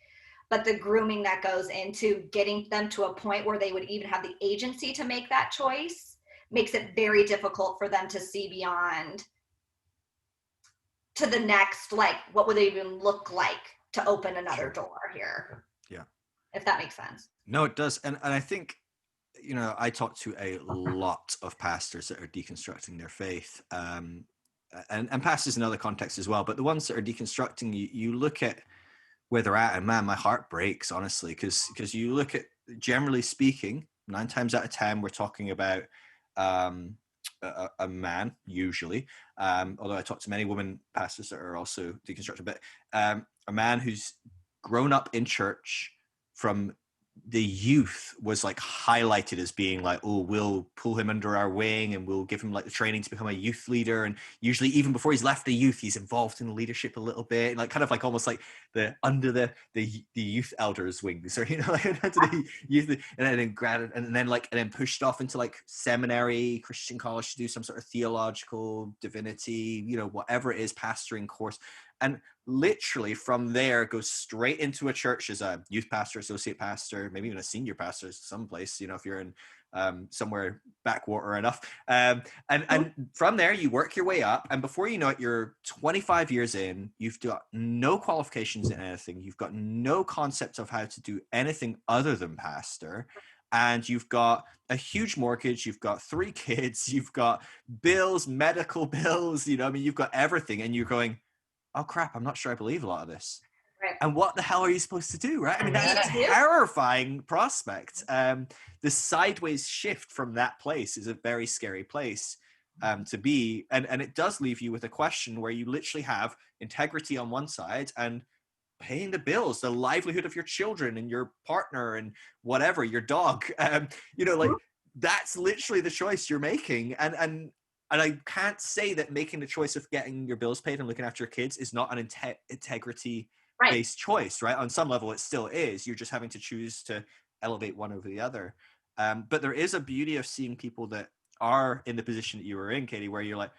but the grooming that goes into getting them to a point where they would even have the agency to make that choice makes it very difficult for them to see beyond to the next, like, what would it even look like to open another door here? Yeah. If that makes sense. No, it does. And I think, you know, I talk to a lot of pastors that are deconstructing their faith, and pastors in other contexts as well. But the ones that are deconstructing, you look at where they're at, and man, my heart breaks, honestly, because you look at, generally speaking, 9 times out of 10, we're talking about a man, usually, although I talk to many women pastors that are also deconstructed, but a man who's grown up in church from the youth was like highlighted as being like, oh, we'll pull him under our wing and we'll give him like the training to become a youth leader. And usually even before he's left the youth, he's involved in leadership a little bit, like kind of like almost like the under the youth elders wings, or, you know, like into the youth, and then pushed off into like seminary, Christian college to do some sort of theological divinity, you know, whatever it is, pastoring course. And literally from there goes straight into a church as a youth pastor, associate pastor, maybe even a senior pastor someplace, you know, if you're in somewhere backwater enough. And from there you work your way up, and before you know it, you're 25 years in, you've got no qualifications in anything, you've got no concept of how to do anything other than pastor, and you've got a huge mortgage, you've got 3 kids, you've got bills, medical bills, you know, I mean, you've got everything, and you're going, oh crap, I'm not sure I believe a lot of this. Right. And what the hell are you supposed to do, right? I mean, that's a terrifying prospect. The sideways shift from that place is a very scary place to be. And it does leave you with a question where you literally have integrity on one side and paying the bills, the livelihood of your children and your partner and whatever, your dog. You know, like that's literally the choice you're making. And I can't say that making the choice of getting your bills paid and looking after your kids is not an integrity-based choice, right? On some level, it still is. You're just having to choose to elevate one over the other. But there is a beauty of seeing people that are in the position that you were in, Katie, where you're like,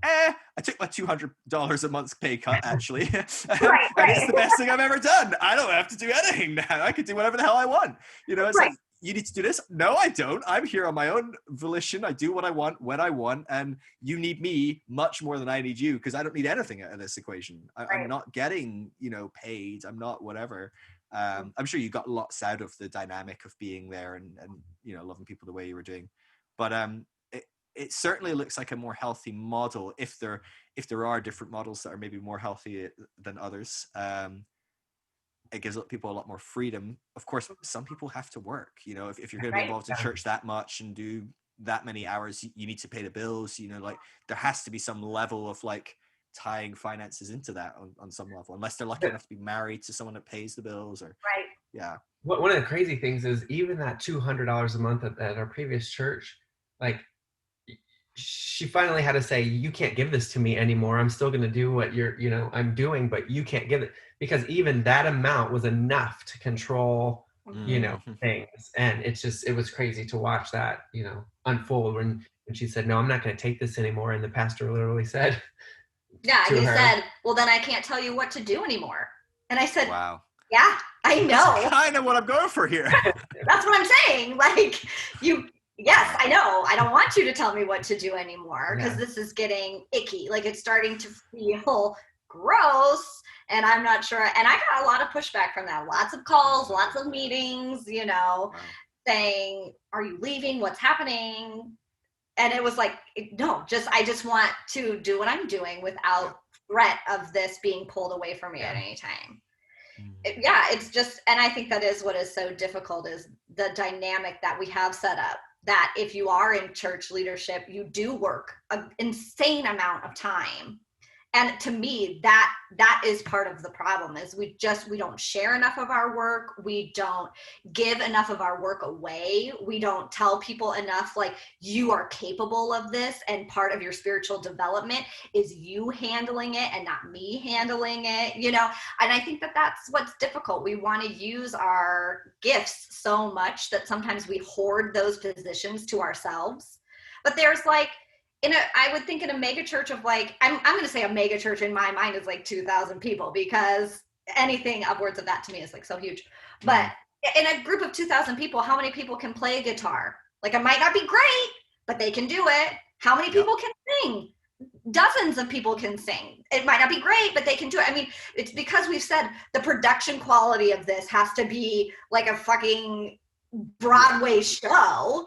I took my $200 a month pay cut, actually. And it's the best thing I've ever done. I don't have to do anything now. I can do whatever the hell I want. You know, it's like, you need to do this? No, I don't. I'm here on my own volition. I do what I want when I want, and you need me much more than I need you, because I don't need anything out of this equation. I'm not getting, you know, paid. I'm not whatever. I'm sure you got lots out of the dynamic of being there and you know, loving people the way you were doing. But it certainly looks like a more healthy model, if there are different models that are maybe more healthy than others. It gives people a lot more freedom. Of course, some people have to work, you know, if you're going to be involved in church that much and do that many hours, you need to pay the bills, you know, like there has to be some level of like tying finances into that on some level, unless they're lucky enough to be married to someone that pays the bills or, One of the crazy things is even that $200 a month at our previous church, like she finally had to say, you can't give this to me anymore. I'm still going to do what I'm doing, but you can't give it, because even that amount was enough to control, you know, things. And it was crazy to watch that, you know, unfold when she said, no, I'm not going to take this anymore. And the pastor literally said, he said, well, then I can't tell you what to do anymore. And I said, wow. Yeah, I know. That's kind of what I'm going for here. That's what I'm saying. Like yes, I know. I don't want you to tell me what to do anymore, because this is getting icky. Like it's starting to feel gross, and I'm not sure. And I got a lot of pushback from that. Lots of calls, lots of meetings, you know, saying, are you leaving? What's happening? And it was like, no, I just want to do what I'm doing without threat of this being pulled away from me at any time. It's just, and I think that is what is so difficult, is the dynamic that we have set up, that if you are in church leadership, you do work an insane amount of time. And to me, that is part of the problem, is we don't share enough of our work. We don't give enough of our work away. We don't tell people enough, like, you are capable of this, and part of your spiritual development is you handling it and not me handling it, you know? And I think that that's what's difficult. We want to use our gifts so much that sometimes we hoard those positions to ourselves. But there's like, I would think in a mega church of like, I'm going to say a mega church in my mind is like 2,000 people, because anything upwards of that to me is like so huge. But in a group of 2,000 people, how many people can play a guitar? Like, it might not be great, but they can do it. How many people can sing? Dozens of people can sing. It might not be great, but they can do it. I mean, it's because we've said the production quality of this has to be like a fucking Broadway show,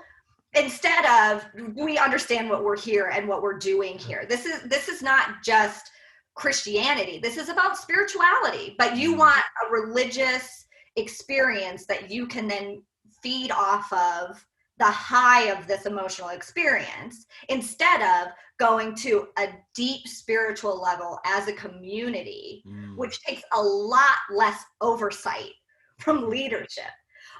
instead of, we understand what we're here and what we're doing here. This is not just Christianity. This is about spirituality, but you want a religious experience that you can then feed off of the high of this emotional experience, instead of going to a deep spiritual level as a community, which takes a lot less oversight from leadership.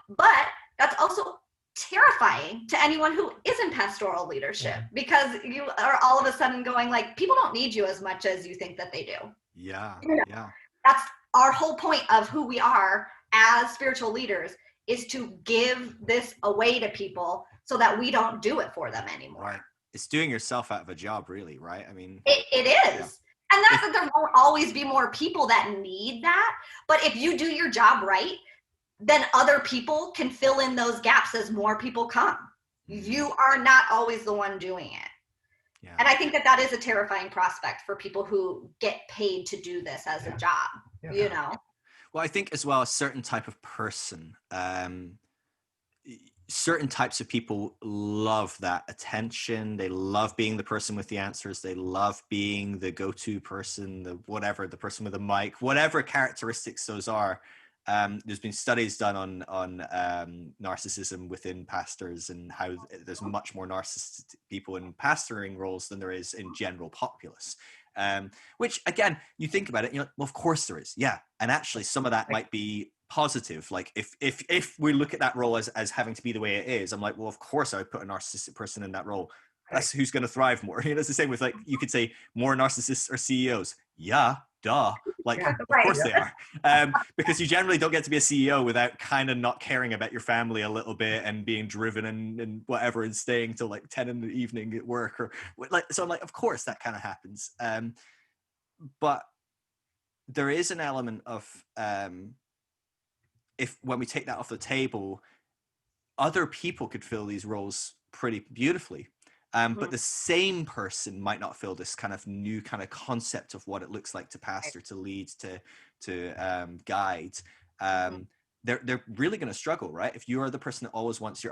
But that's also terrifying to anyone who is in pastoral leadership, because you are all of a sudden going like, people don't need you as much as you think that they do. Yeah. That's our whole point of who we are as spiritual leaders, is to give this away to people so that we don't do it for them anymore. Right. It's doing yourself out of a job, really, right? I mean, it is. Yeah. And that's that there won't always be more people that need that. But if you do your job right, then other people can fill in those gaps as more people come. You are not always the one doing it. Yeah. And I think that is a terrifying prospect for people who get paid to do this as a job, you know? Well, I think as well, a certain type of person, certain types of people love that attention. They love being the person with the answers. They love being the go-to person, the person with a mic, whatever characteristics those are. There's been studies done on narcissism within pastors, and how there's much more narcissistic people in pastoring roles than there is in general populace. Which again, you think about it, and you're like, well, of course there is. Yeah. And actually some of that might be positive. Like if we look at that role as having to be the way it is, I'm like, well, of course I would put a narcissistic person in that role. That's who's going to thrive more. You know, it's the same with, like, you could say more narcissists are CEOs. Yeah, duh. Like, of course they are. Because you generally don't get to be a CEO without kind of not caring about your family a little bit and being driven and whatever, and staying till like 10 in the evening at work, or like, so I'm like, of course that kind of happens. But there is an element of, when we take that off the table, other people could fill these roles pretty beautifully. But the same person might not feel this kind of new kind of concept of what it looks like to pastor, to lead, to guide. They're really going to struggle, right? If you are the person that always wants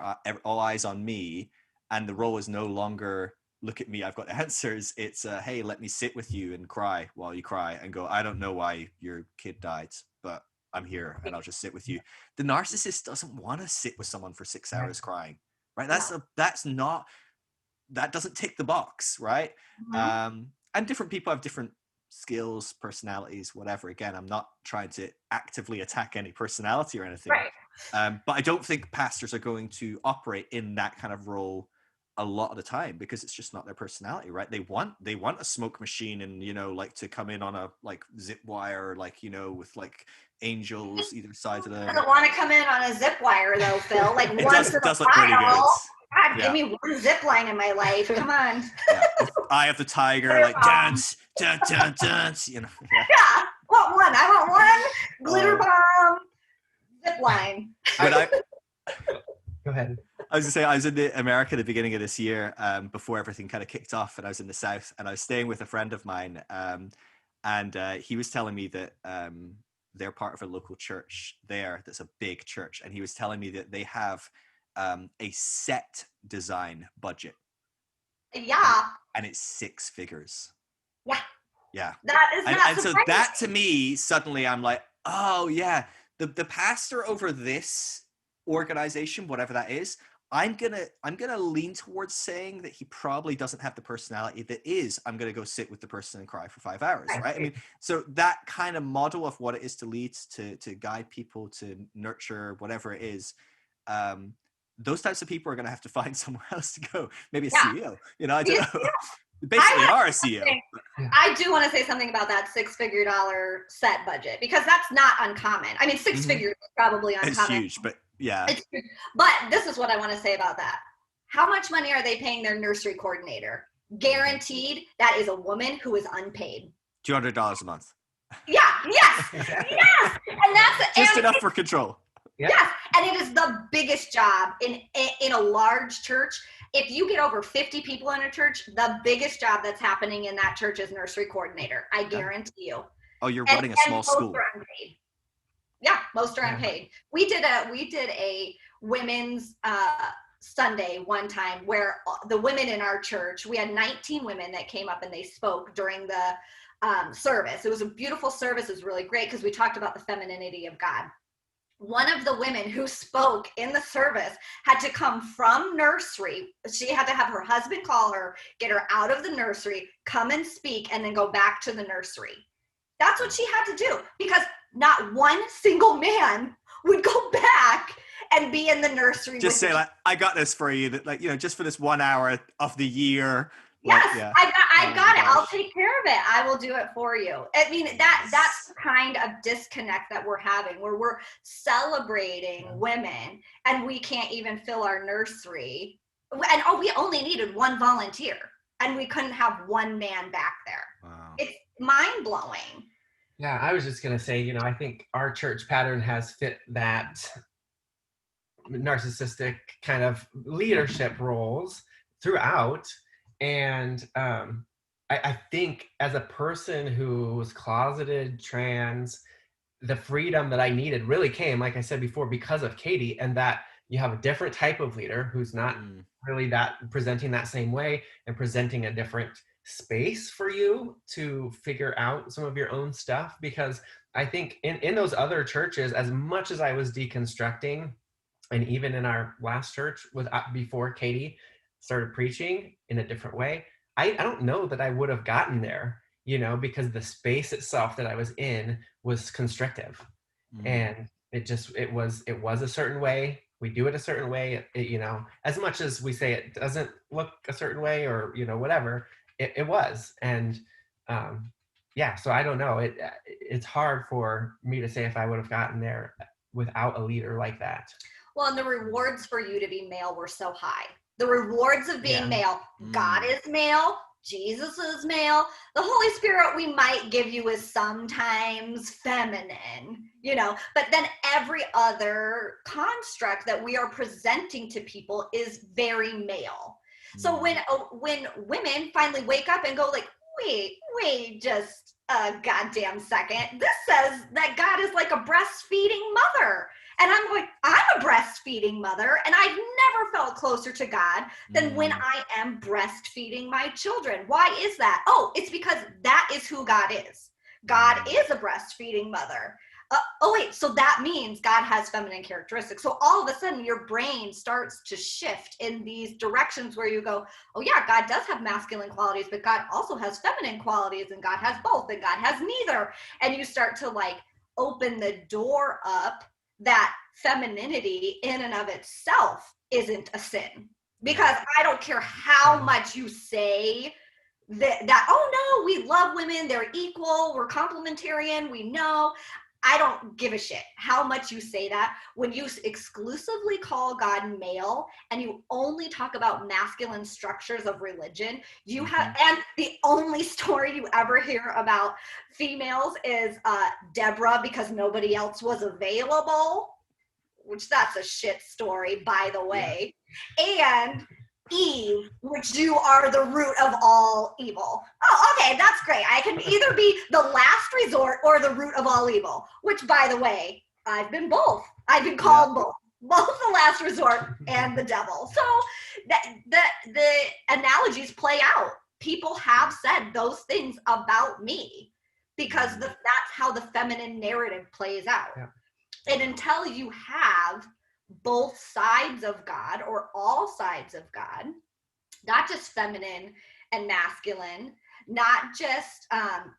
all eyes on me, and the role is no longer, look at me, I've got the answers. It's hey, let me sit with you and cry while you cry, and go, I don't know why your kid died, but I'm here and I'll just sit with you. The narcissist doesn't want to sit with someone for 6 hours crying, right? That doesn't tick the box, right? And different people have different skills, personalities, whatever. Again, I'm not trying to actively attack any personality or anything. Right. But I don't think pastors are going to operate in that kind of role a lot of the time, because it's just not their personality, right? They want a smoke machine, and, you know, like to come in on a like zip wire, like, you know, with like angels either side of them. Doesn't want to come in on a zip wire though, Phil. Like once it does look pretty good. God, give me one zip line in my life. Come on. Eye of the tiger, like dance, dance, dance, dance. You know. Yeah. What one? I want one glitter bomb zip line. Go ahead. I was gonna say, I was in America at the beginning of this year, before everything kind of kicked off, and I was in the South, and I was staying with a friend of mine, and he was telling me that they're part of a local church there that's a big church, and he was telling me that they have a set design budget. Yeah. And it's 6 figures. Yeah. Yeah. That is not and so that, to me, suddenly I'm like, oh yeah, the pastor over this organization, whatever that is, I'm gonna lean towards saying that he probably doesn't have the personality that is, I'm gonna go sit with the person and cry for 5 hours, right? I mean, so that kind of model of what it is to lead, to guide people, to nurture, whatever it is, those types of people are going to have to find somewhere else to go. Maybe a CEO, you know, I don't know. Basically are a CEO. I do want to say something about that $6-figure set budget, because that's not uncommon. I mean, 6 figures is probably uncommon. It's huge, but yeah. It's huge. But this is what I want to say about that. How much money are they paying their nursery coordinator? Guaranteed, that is a woman who is unpaid. $200 a month. Yeah, yes, yes. And that's just enough for control. Yes, and it is the biggest job in a large church. If you get over 50 people in a church, the biggest job that's happening in that church is nursery coordinator. I guarantee you. Oh, you're running a small school. Most are unpaid. Yeah, most are unpaid. We did a women's Sunday one time where the women in our church, we had 19 women that came up and they spoke during the service. It was a beautiful service. It was really great because we talked about the femininity of God. One of the women who spoke in the service had to come from nursery. She had to have her husband call her, get her out of the nursery, come and speak, and then go back to the nursery. That's what she had to do because not one single man would go back and be in the nursery. Just say like, I got this for you, that, like, you know, just for this 1 hour of the year. Yes, like, yeah. I got it. I'll take care of it. I will do it for you. I mean, that's the kind of disconnect that we're having, where we're celebrating women and we can't even fill our nursery. And we only needed one volunteer and we couldn't have one man back there. Wow. It's mind blowing. Yeah, I was just going to say, you know, I think our church pattern has fit that narcissistic kind of leadership roles throughout. And I think as a person who was closeted, trans, the freedom that I needed really came, like I said before, because of Katie, and that you have a different type of leader who's not really that presenting that same way and presenting a different space for you to figure out some of your own stuff. Because I think in those other churches, as much as I was deconstructing, and even in our last church before Katie started preaching in a different way, I don't know that I would have gotten there, you know, because the space itself that I was in was constrictive. And it was a certain way. We do it a certain way, you know, as much as we say it doesn't look a certain way or, you know, whatever, it was. And yeah, so I don't know. It's hard for me to say if I would have gotten there without a leader like that. Well, and the rewards for you to be male were so high. The rewards of being male, God is male, Jesus is male. The Holy Spirit we might give you is sometimes feminine, you know, but then every other construct that we are presenting to people is very male. So when women finally wake up and go like, wait just a goddamn second, this says that God is like a breastfeeding mother. And I'm going, I'm a breastfeeding mother, and I've never felt closer to God than when I am breastfeeding my children. Why is that? Oh, it's because that is who God is. God is a breastfeeding mother. So that means God has feminine characteristics. So all of a sudden, your brain starts to shift in these directions where you go, oh yeah, God does have masculine qualities, but God also has feminine qualities, and God has both, and God has neither. And you start to like open the door up that femininity in and of itself isn't a sin. Because I don't care how much you say that oh no, we love women, they're equal, we're complementarian, we know. I don't give a shit how much you say that. When you exclusively call God male and you only talk about masculine structures of religion, you have, and the only story you ever hear about females is Deborah because nobody else was available, which that's a shit story, by the way, and Eve, which you are the root of all evil. Oh, okay, that's great. I can either be the last resort or the root of all evil, which, by the way, I've been both. I've been called both the last resort and the devil. So the analogies play out. People have said those things about me because that's how the feminine narrative plays out. Yeah. And until you have both sides of God or all sides of God, not just feminine and masculine, not just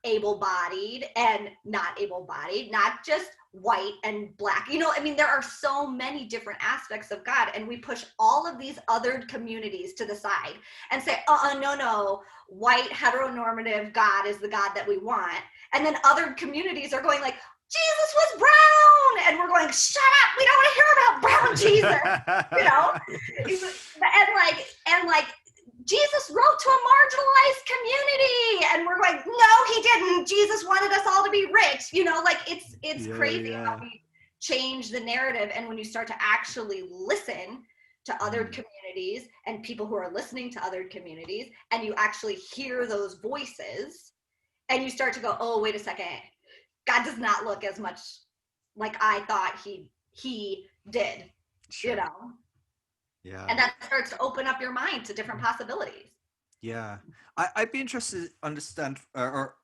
able-bodied and not able-bodied, not just white and black. You know, I mean, there are so many different aspects of God, and we push all of these other communities to the side and say, no, white heteronormative God is the God that we want. And then other communities are going like, Jesus was brown, and we're going, shut up, we don't want to hear about brown Jesus, you know, and like Jesus wrote to a marginalized community, and we're going, no, he didn't. Jesus wanted us all to be rich, you know, like it's crazy how we change the narrative. And when you start to actually listen to other communities communities and people who are listening to other communities, and you actually hear those voices and you start to go, oh, wait a second, God does not look as much like I thought he did, Sure. Yeah. And that starts to open up your mind to different possibilities. Yeah. I'd be interested to understand or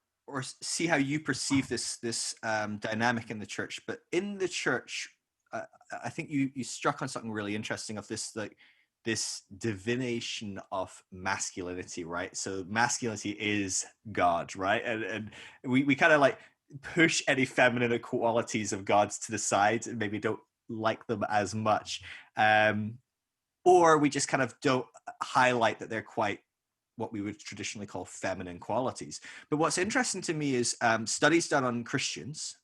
see how you perceive this dynamic in the church. But in the church, I think you struck on something really interesting of this divination of masculinity, right? So masculinity is God, right? And we kind of like push any feminine qualities of God's to the side and maybe don't like them as much. Or we just kind of don't highlight that they're quite what we would traditionally call feminine qualities. But what's interesting to me is studies done on Christians,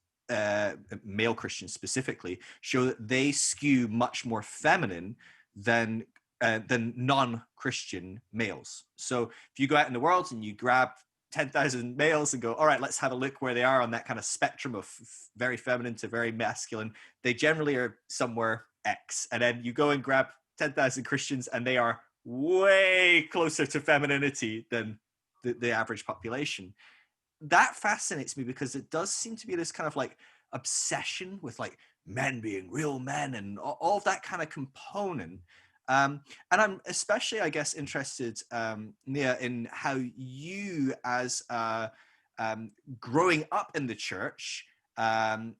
male Christians specifically, show that they skew much more feminine than non-Christian males. So if you go out in the world and you grab 10,000 males and go, all right, let's have a look where they are on that kind of spectrum of very feminine to very masculine, they generally are somewhere X. And then you go and grab 10,000 Christians and they are way closer to femininity than the average population. That fascinates me because it does seem to be this kind of like obsession with like men being real men and all of that kind of component. And I'm especially, I guess, interested, Nia, in how you, as growing up in the church,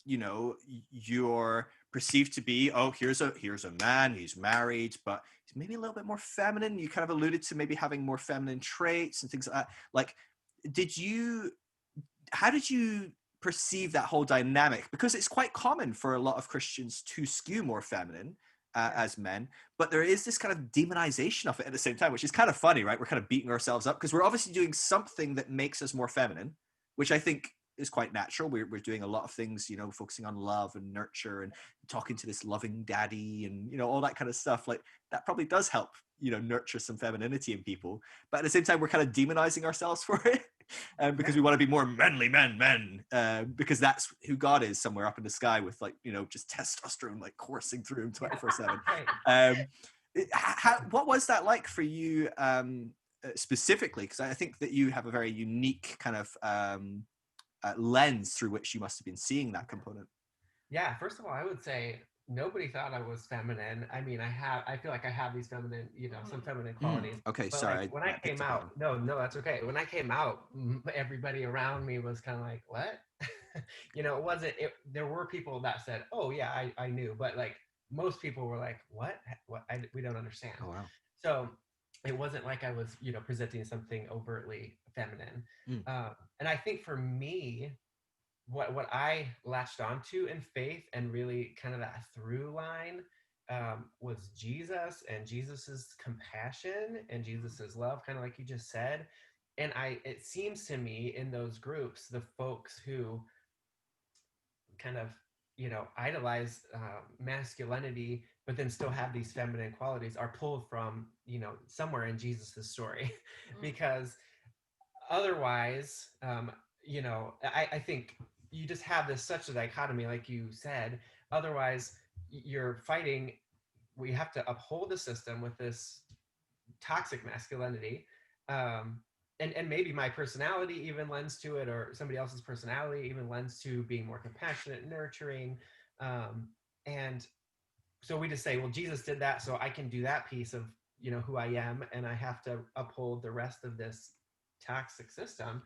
you're perceived to be, oh, here's a man, he's married, but he's maybe a little bit more feminine. You kind of alluded to maybe having more feminine traits and things like that. Like, how did you perceive that whole dynamic? Because it's quite common for a lot of Christians to skew more feminine as men, but there is this kind of demonization of it at the same time, which is kind of funny, right? We're kind of beating ourselves up because we're obviously doing something that makes us more feminine, which I think is quite natural. We're doing a lot of things, focusing on love and nurture and talking to this loving daddy and, all that kind of stuff. Like that probably does help, nurture some femininity in people. But at the same time, we're kind of demonizing ourselves for it because we want to be more manly men, because that's who God is somewhere up in the sky with like, just testosterone, like coursing through him 24/7. What was that like for you specifically? Because I think that you have a very unique kind of lens through which you must have been seeing that component. Yeah, first of all, I would say nobody thought I was feminine. I mean, I feel like I have these feminine, some feminine qualities. Okay, but sorry. Like, when I came out, no, that's okay. When I came out, everybody around me was kind of like, what? It wasn't, there were people that said, oh yeah, I knew, but like most people were like, what? We don't understand. Oh, wow. So it wasn't like I was, presenting something overtly feminine. And I think for me, what I latched onto in faith and really kind of that through line was Jesus and Jesus's compassion and Jesus's love, kind of like you just said. And it seems to me in those groups, the folks who kind of, idolize masculinity, but then still have these feminine qualities are pulled from, somewhere in Jesus's story. Because otherwise, I think you just have such a dichotomy, like you said. Otherwise, you're fighting. We have to uphold the system with this toxic masculinity, and maybe my personality even lends to it, or somebody else's personality even lends to being more compassionate, nurturing, and so we just say, well, Jesus did that, so I can do that piece of who I am, and I have to uphold the rest of this toxic system.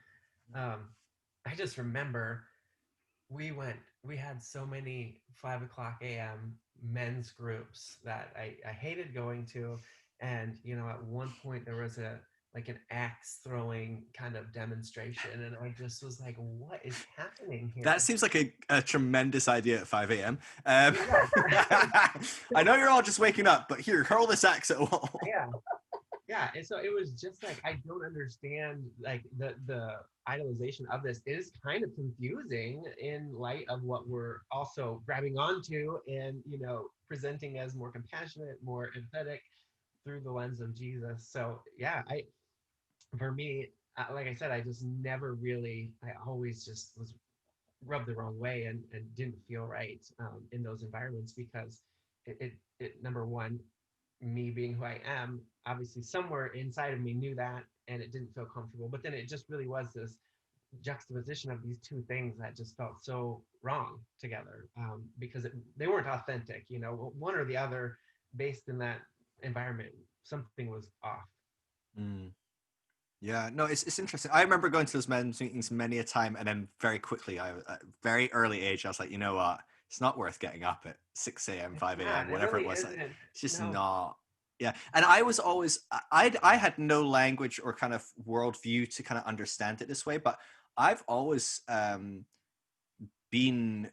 I just remember we had so many 5:00 a.m. men's groups that I hated going to. And, at one point there was an axe throwing kind of demonstration. And I just was like, what is happening here? That seems like a tremendous idea at 5 a.m. I know you're all just waking up, but here, hurl this axe at a wall. Yeah, and so it was just like, I don't understand, like the idolization of this is kind of confusing in light of what we're also grabbing onto and, presenting as more compassionate, more empathetic through the lens of Jesus. So yeah, for me, like I said, I just never really, I always just was rubbed the wrong way and didn't feel right in those environments because it number one, me being who I am, obviously somewhere inside of me knew that, and it didn't feel comfortable. But then it just really was this juxtaposition of these two things that just felt so wrong together, because they weren't authentic. You know, one or the other, based in that environment, something was off. Mm. Yeah, no, it's interesting. I remember going to those men's meetings many a time, and then very quickly, at very early age, I was like, you know what? It's not worth getting up at 6 a.m., 5 a.m., whatever really it was. isn't. Like, it's just No. not. Yeah, and I was always, I had no language or kind of worldview to kind of understand it this way, but I've always been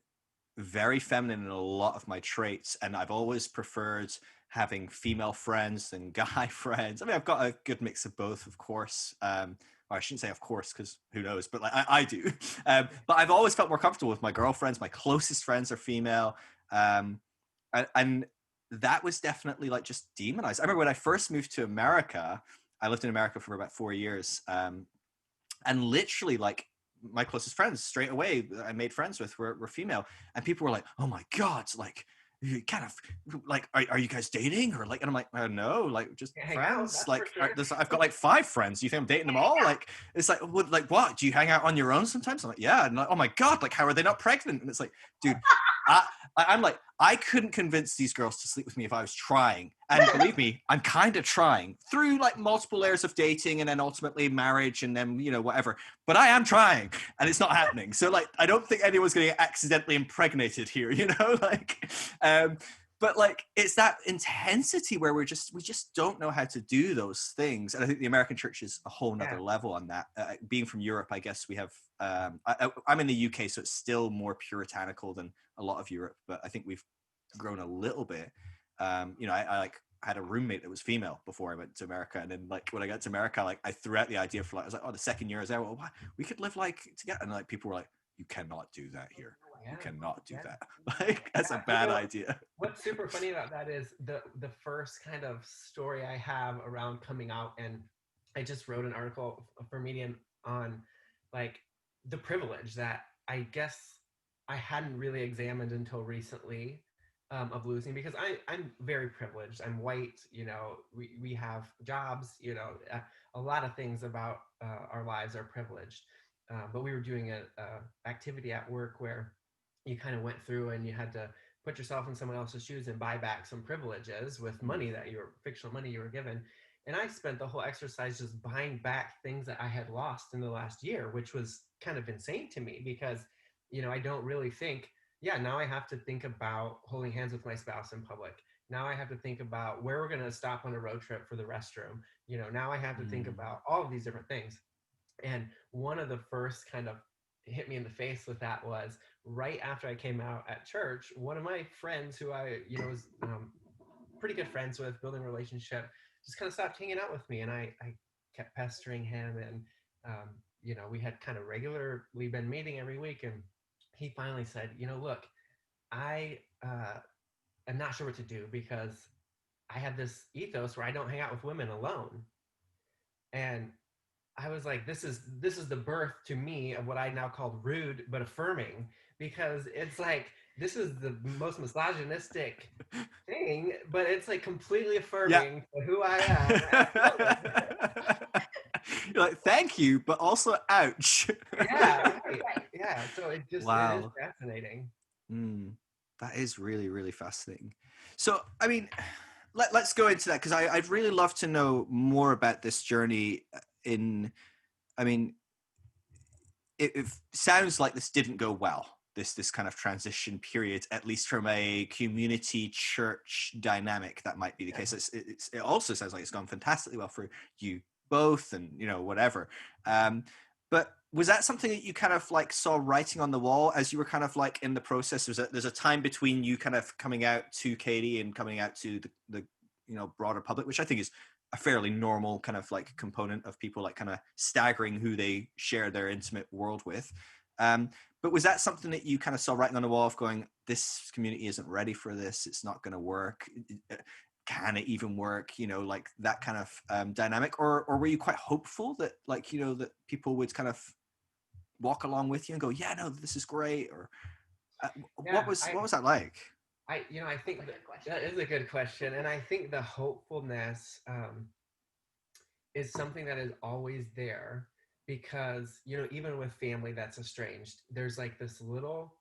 very feminine in a lot of my traits, and I've always preferred having female friends than guy friends. I mean, I've got a good mix of both, of course. Or I shouldn't say of course, because who knows, but like I do. But I've always felt more comfortable with my girlfriends. My closest friends are female. And that was definitely like just demonized. I remember when I first moved to America, I lived in America for about 4 years. And literally like my closest friends straight away I made friends with were female, and people were like, oh my God, like you kind of like are you guys dating, or like, and I'm like, no, like just friends. Out, like sure. I've got like 5 friends. You think I'm dating them all? Like it's like what do you hang out on your own sometimes? I'm like, yeah. And like, oh my God, like how are they not pregnant? And it's like, dude, I'm like, I couldn't convince these girls to sleep with me if I was trying. And believe me, I'm kind of trying through like multiple layers of dating and then ultimately marriage and then, you know, whatever. But I am trying and it's not happening. So like, I don't think anyone's going to get accidentally impregnated here, you know, like, but like, it's that intensity where we just don't know how to do those things. And I think the American church is a whole nother level on that. Being from Europe, I guess we have, I'm in the UK, so it's still more puritanical than a lot of Europe, but I think we've grown a little bit. You know, I like had a roommate that was female before I went to America, and then like when I got to America, like I threw out the idea for like, I was like, oh, the second year is there, well, we could live like together, and like people were like, you cannot do that here. You cannot do that. Like that's a bad idea. What's super funny about that is the first kind of story I have around coming out, and I just wrote an article for Medium on like the privilege that I guess I hadn't really examined until recently, of losing, because I'm very privileged. I'm white, you know, we have jobs, you know, a lot of things about our lives are privileged. But we were doing a activity at work where you kind of went through and you had to put yourself in someone else's shoes and buy back some privileges with money that fictional money you were given. And I spent the whole exercise just buying back things that I had lost in the last year, which was kind of insane to me because, you know, I don't really think, now I have to think about holding hands with my spouse in public. Now I have to think about where we're going to stop on a road trip for the restroom. You know, now I have to think about all of these different things. And one of the first kind of hit me in the face with that was right after I came out at church, one of my friends who I, you know, was pretty good friends with, building a relationship, just kind of stopped hanging out with me. And I kept pestering him, and, you know, we had kind of regularly been meeting every week. And he finally said, you know, look, I am not sure what to do because I have this ethos where I don't hang out with women alone. And I was like, this is the birth to me of what I now called rude but affirming, because it's like, this is the most misogynistic thing, but it's like completely affirming for who I am. You're like, thank you, but also ouch. Right. Yeah, so it just it is fascinating. That is really, really fascinating. So, I mean, let's go into that, because I'd really love to know more about this journey I mean, it sounds like this didn't go well, this kind of transition period, at least from a community church dynamic. That might be the case. It also sounds like it's gone fantastically well for you both, and, you know, whatever. But was that something that you kind of like saw writing on the wall as you were kind of like in the process? There's a time between you kind of coming out to Katie and coming out to the you know, broader public, which I think is a fairly normal kind of like component of people like kind of staggering who they share their intimate world with. But was that something that you kind of saw writing on the wall of going, this community isn't ready for this, it's not going to work, can it even work, you know, like that kind of dynamic? Or were you quite hopeful that, like, you know, that people would kind of walk along with you and go, yeah, no, this is great? Or what was that like? I think that is a good question. And I think the hopefulness is something that is always there because, even with family that's estranged, there's like this little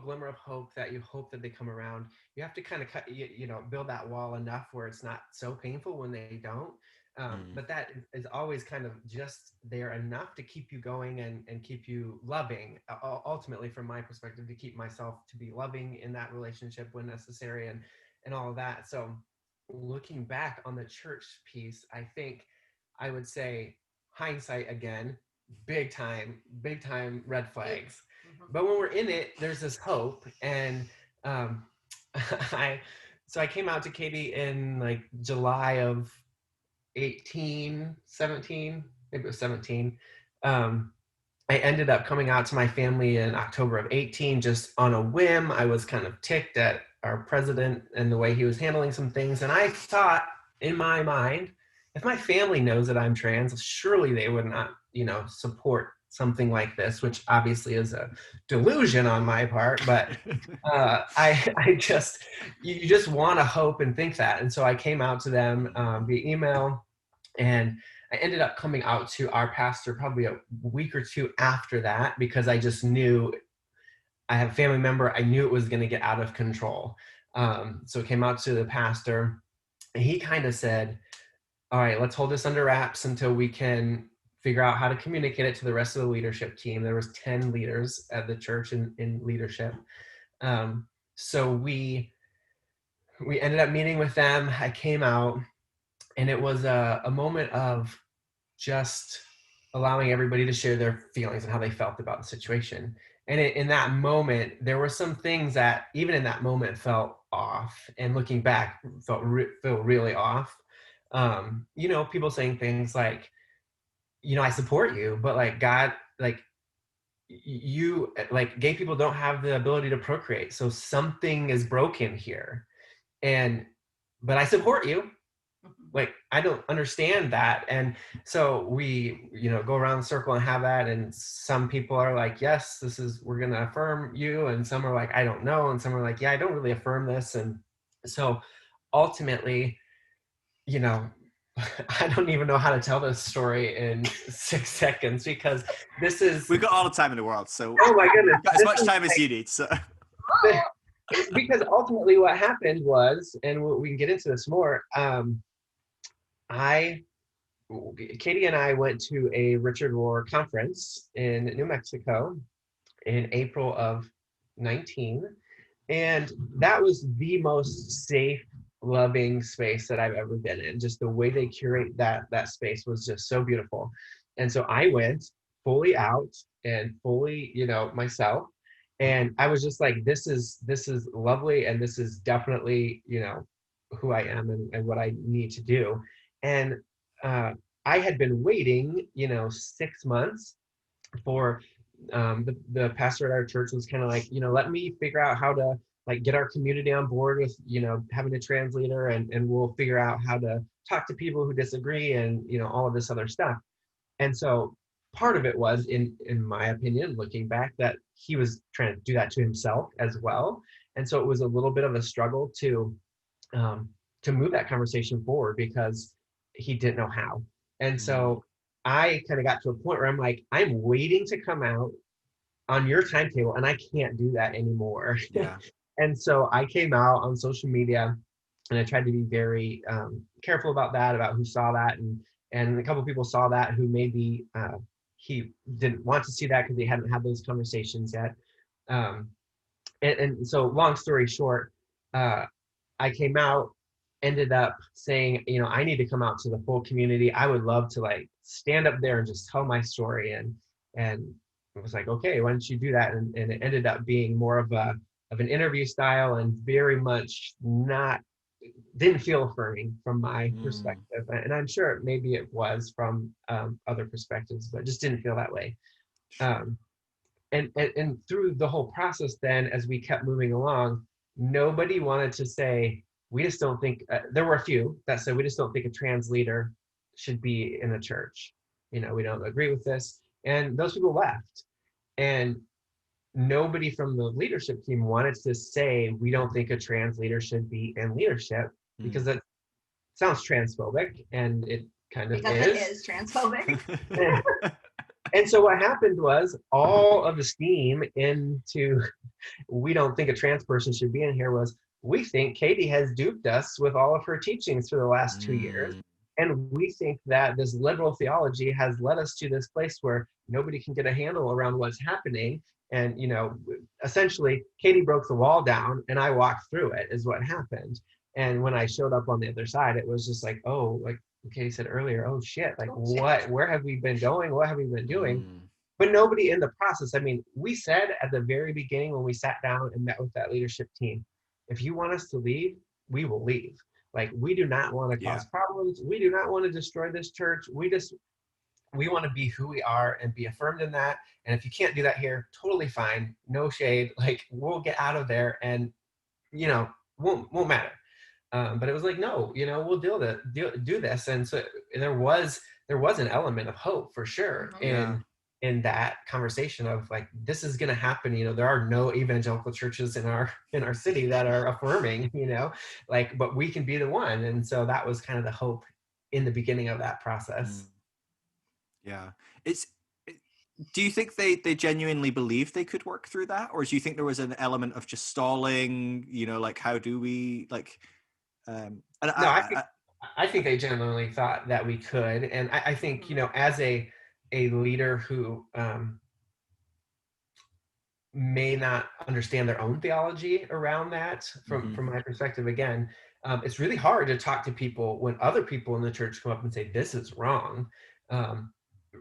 glimmer of hope that you hope that they come around. You have to kind of build that wall enough where it's not so painful when they don't. But that is always kind of just there enough to keep you going and keep you loving, ultimately from my perspective, to keep myself to be loving in that relationship when necessary and all of that. So looking back on the church piece, I think I would say hindsight again, big time red flags. But when we're in it, there's this hope. And I came out to Katie in like July of 17, maybe it was 17. I ended up coming out to my family in October of 18, just on a whim. I was kind of ticked at our president and the way he was handling some things. And I thought in my mind, if my family knows that I'm trans, surely they would not, support something like this, which obviously is a delusion on my part. But I just, you just want to hope and think that. And so I came out to them via email, and I ended up coming out to our pastor probably a week or two after that, because I just knew I have a family member. I knew it was going to get out of control. So I came out to the pastor, and he kind of said, all right, let's hold this under wraps until we can figure out how to communicate it to the rest of the leadership team. There was 10 leaders at the church in leadership. So we ended up meeting with them. I came out, and it was a moment of just allowing everybody to share their feelings and how they felt about the situation. And in that moment, there were some things that even in that moment felt off, and looking back feel really off. People saying things like, I support you, but like God, like you, like gay people don't have the ability to procreate. So something is broken here. But I support you. Like, I don't understand that. And so we, go around the circle and have that. And some people are like, yes, we're going to affirm you. And some are like, I don't know. And some are like, yeah, I don't really affirm this. And so ultimately, I don't even know how to tell this story in 6 seconds, because we've got all the time in the world. So oh my goodness, got as much time as you need. So because ultimately what happened was, and we can get into this more, Katie and I went to a Richard Rohr conference in New Mexico in April of 19. And that was the most safe, loving space that I've ever been in. Just the way they curate that space was just so beautiful. And so I went fully out and fully, myself. And I was just like, this is lovely. And this is definitely, who I am and what I need to do. And I had been waiting, 6 months for the pastor at our church was kind of like, let me figure out how to like get our community on board with, having a trans leader, and we'll figure out how to talk to people who disagree and, all of this other stuff. And so part of it was, in my opinion, looking back, that he was trying to do that to himself as well. And so it was a little bit of a struggle to move that conversation forward, because he didn't know how. And so I kind of got to a point where I'm like, I'm waiting to come out on your timetable, and I can't do that anymore. Yeah. And so I came out on social media, and I tried to be very careful about that, about who saw that. And a couple of people saw that who maybe he didn't want to see that because they hadn't had those conversations yet. And so long story short, I came out, ended up saying, I need to come out to the full community. I would love to like stand up there and just tell my story. And it was like, okay, why don't you do that? And it ended up being more of an interview style, and very much didn't feel affirming from my perspective. And I'm sure maybe it was from other perspectives, but just didn't feel that way. And through the whole process then, as we kept moving along, nobody wanted to say, we just don't think, there were a few that said, we just don't think a trans leader should be in the church. We don't agree with this. And those people left. And nobody from the leadership team wanted to say, we don't think a trans leader should be in leadership, because that sounds transphobic, and it kind of because is. it is transphobic. And so what happened was all of the steam into we don't think a trans person should be in here was, we think Katie has duped us with all of her teachings for the last 2 years. And we think that this liberal theology has led us to this place where nobody can get a handle around what's happening. And, essentially Katie broke the wall down and I walked through it, is what happened. And when I showed up on the other side, it was just like, oh, like Katie said earlier, oh shit, like where have we been going? What have we been doing? But nobody in the process. I mean, we said at the very beginning when we sat down and met with that leadership team, if you want us to leave, we will leave. Like, we do not want to cause problems. We do not want to destroy this church. We want to be who we are and be affirmed in that. And if you can't do that here, totally fine. No shade. Like, we'll get out of there and, won't matter. But it was like, no, we'll do this. And so there was an element of hope for sure in that conversation of like, this is going to happen. There are no evangelical churches in our city that are affirming, but we can be the one. And so that was kind of the hope in the beginning of that process. Yeah. Do you think they genuinely believed they could work through that? Or do you think there was an element of just stalling, like, how do we I think they genuinely thought that we could. And I think, as a leader who may not understand their own theology around that, from my perspective, again, it's really hard to talk to people when other people in the church come up and say, this is wrong.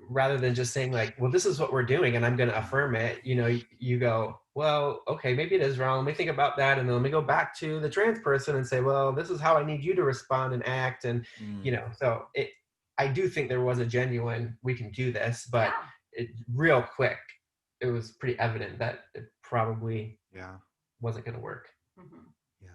Rather than just saying like, well, this is what we're doing and I'm going to affirm it, you go, well, okay, maybe it is wrong. Let me think about that. And then let me go back to the trans person and say, well, this is how I need you to respond and act. And, so I do think there was a genuine, we can do this, but real quick, it was pretty evident that it probably wasn't going to work. Yeah.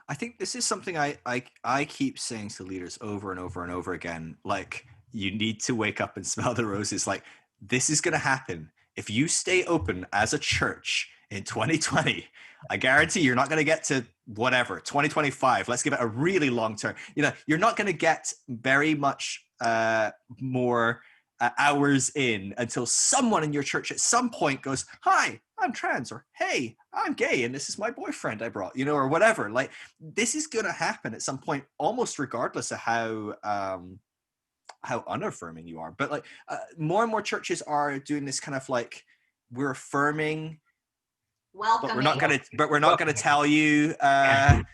I think this is something I keep saying to leaders over and over and over again, like, you need to wake up and smell the roses. Like, this is going to happen. If you stay open as a church in 2020, I guarantee you're not going to get to whatever, 2025. Let's give it a really long term. You're not going to get very much more hours in until someone in your church at some point goes, hi, I'm trans, or hey, I'm gay and this is my boyfriend I brought, or whatever. Like, this is going to happen at some point, almost regardless of how unaffirming you are. But like more and more churches are doing this kind of like, we're affirming, but we're not gonna tell you that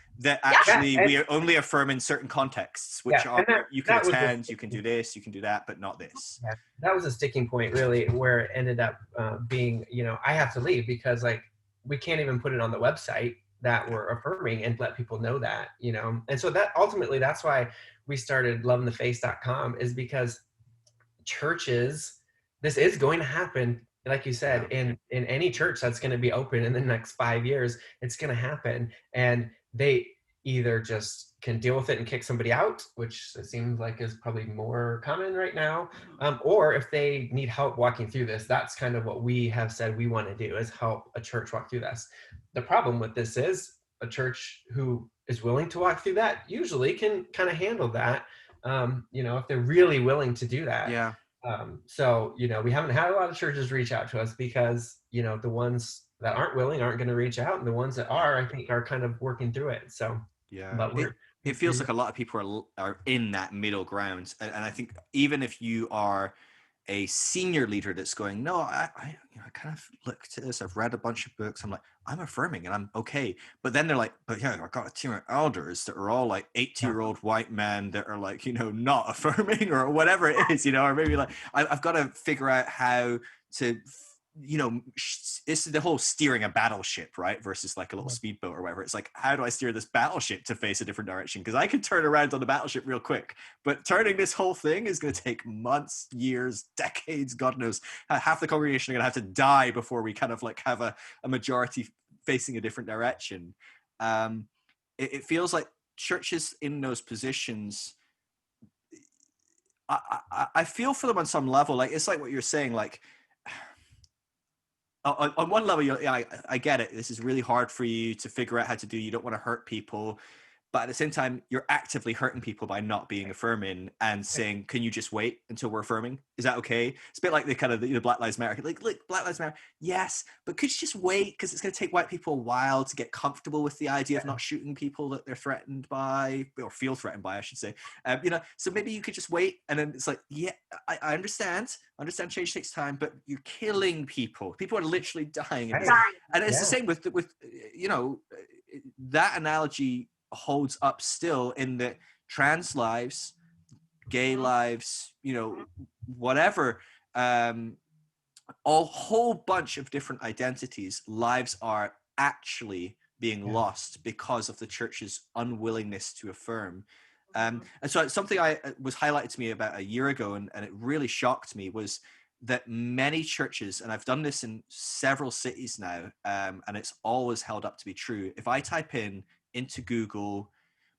actually we only affirm in certain contexts, which are you can attend, you can do this, you can do that, but not this. That was a sticking point, really, where it ended up being, I have to leave because like we can't even put it on the website that we're affirming and let people know that, and so that ultimately, that's why we started lovingtheface.com, is because churches, this is going to happen, like you said, in any church that's going to be open in the next 5 years. It's going to happen, and they either just can deal with it and kick somebody out, which it seems like is probably more common right now, or if they need help walking through this, that's kind of what we have said we want to do, is help a church walk through this. The problem with this is a church who is willing to walk through that usually can kind of handle that, if they're really willing to do that. So, we haven't had a lot of churches reach out to us because, the ones that aren't willing aren't going to reach out, and the ones that are, I think, are kind of working through it. So, but it feels like a lot of people are in that middle ground. And I think even if you are a senior leader that's going, no, I kind of looked at this, I've read a bunch of books, I'm like, I'm affirming and I'm okay. But then they're like, but yeah, I've got a team of elders that are all like 80-year-old white men that are like, not affirming or whatever it is, or maybe like, I've got to figure out how to, it's the whole steering a battleship, right? Versus like a little speedboat or whatever. It's like, how do I steer this battleship to face a different direction? Because I can turn around on the battleship real quick, but turning this whole thing is going to take months, years, decades, God knows. Half the congregation are going to have to die before we kind of like have a majority facing a different direction. It feels like churches in those positions, I feel for them on some level. Like, it's like what you're saying, like, on one level, I get it. This is really hard for you to figure out how to do. You don't want to hurt people. But at the same time, you're actively hurting people by not being affirming and saying, can you just wait until we're affirming? Is that okay? It's a bit like the kind of the Black Lives Matter. Like, Black Lives Matter, yes, but could you just wait? Because it's going to take white people a while to get comfortable with the idea of not shooting people that they're threatened by, or feel threatened by, I should say. So maybe you could just wait. And then it's like, yeah, I understand. Change takes time, but you're killing people. People are literally dying. And it's the same with that analogy holds up still, in that trans lives, gay lives, whatever, a whole bunch of different identities, lives are actually being lost because of the church's unwillingness to affirm. And so something I was highlighted to me about a year ago, and it really shocked me, was that many churches, and I've done this in several cities now, and it's always held up to be true. If I type into Google,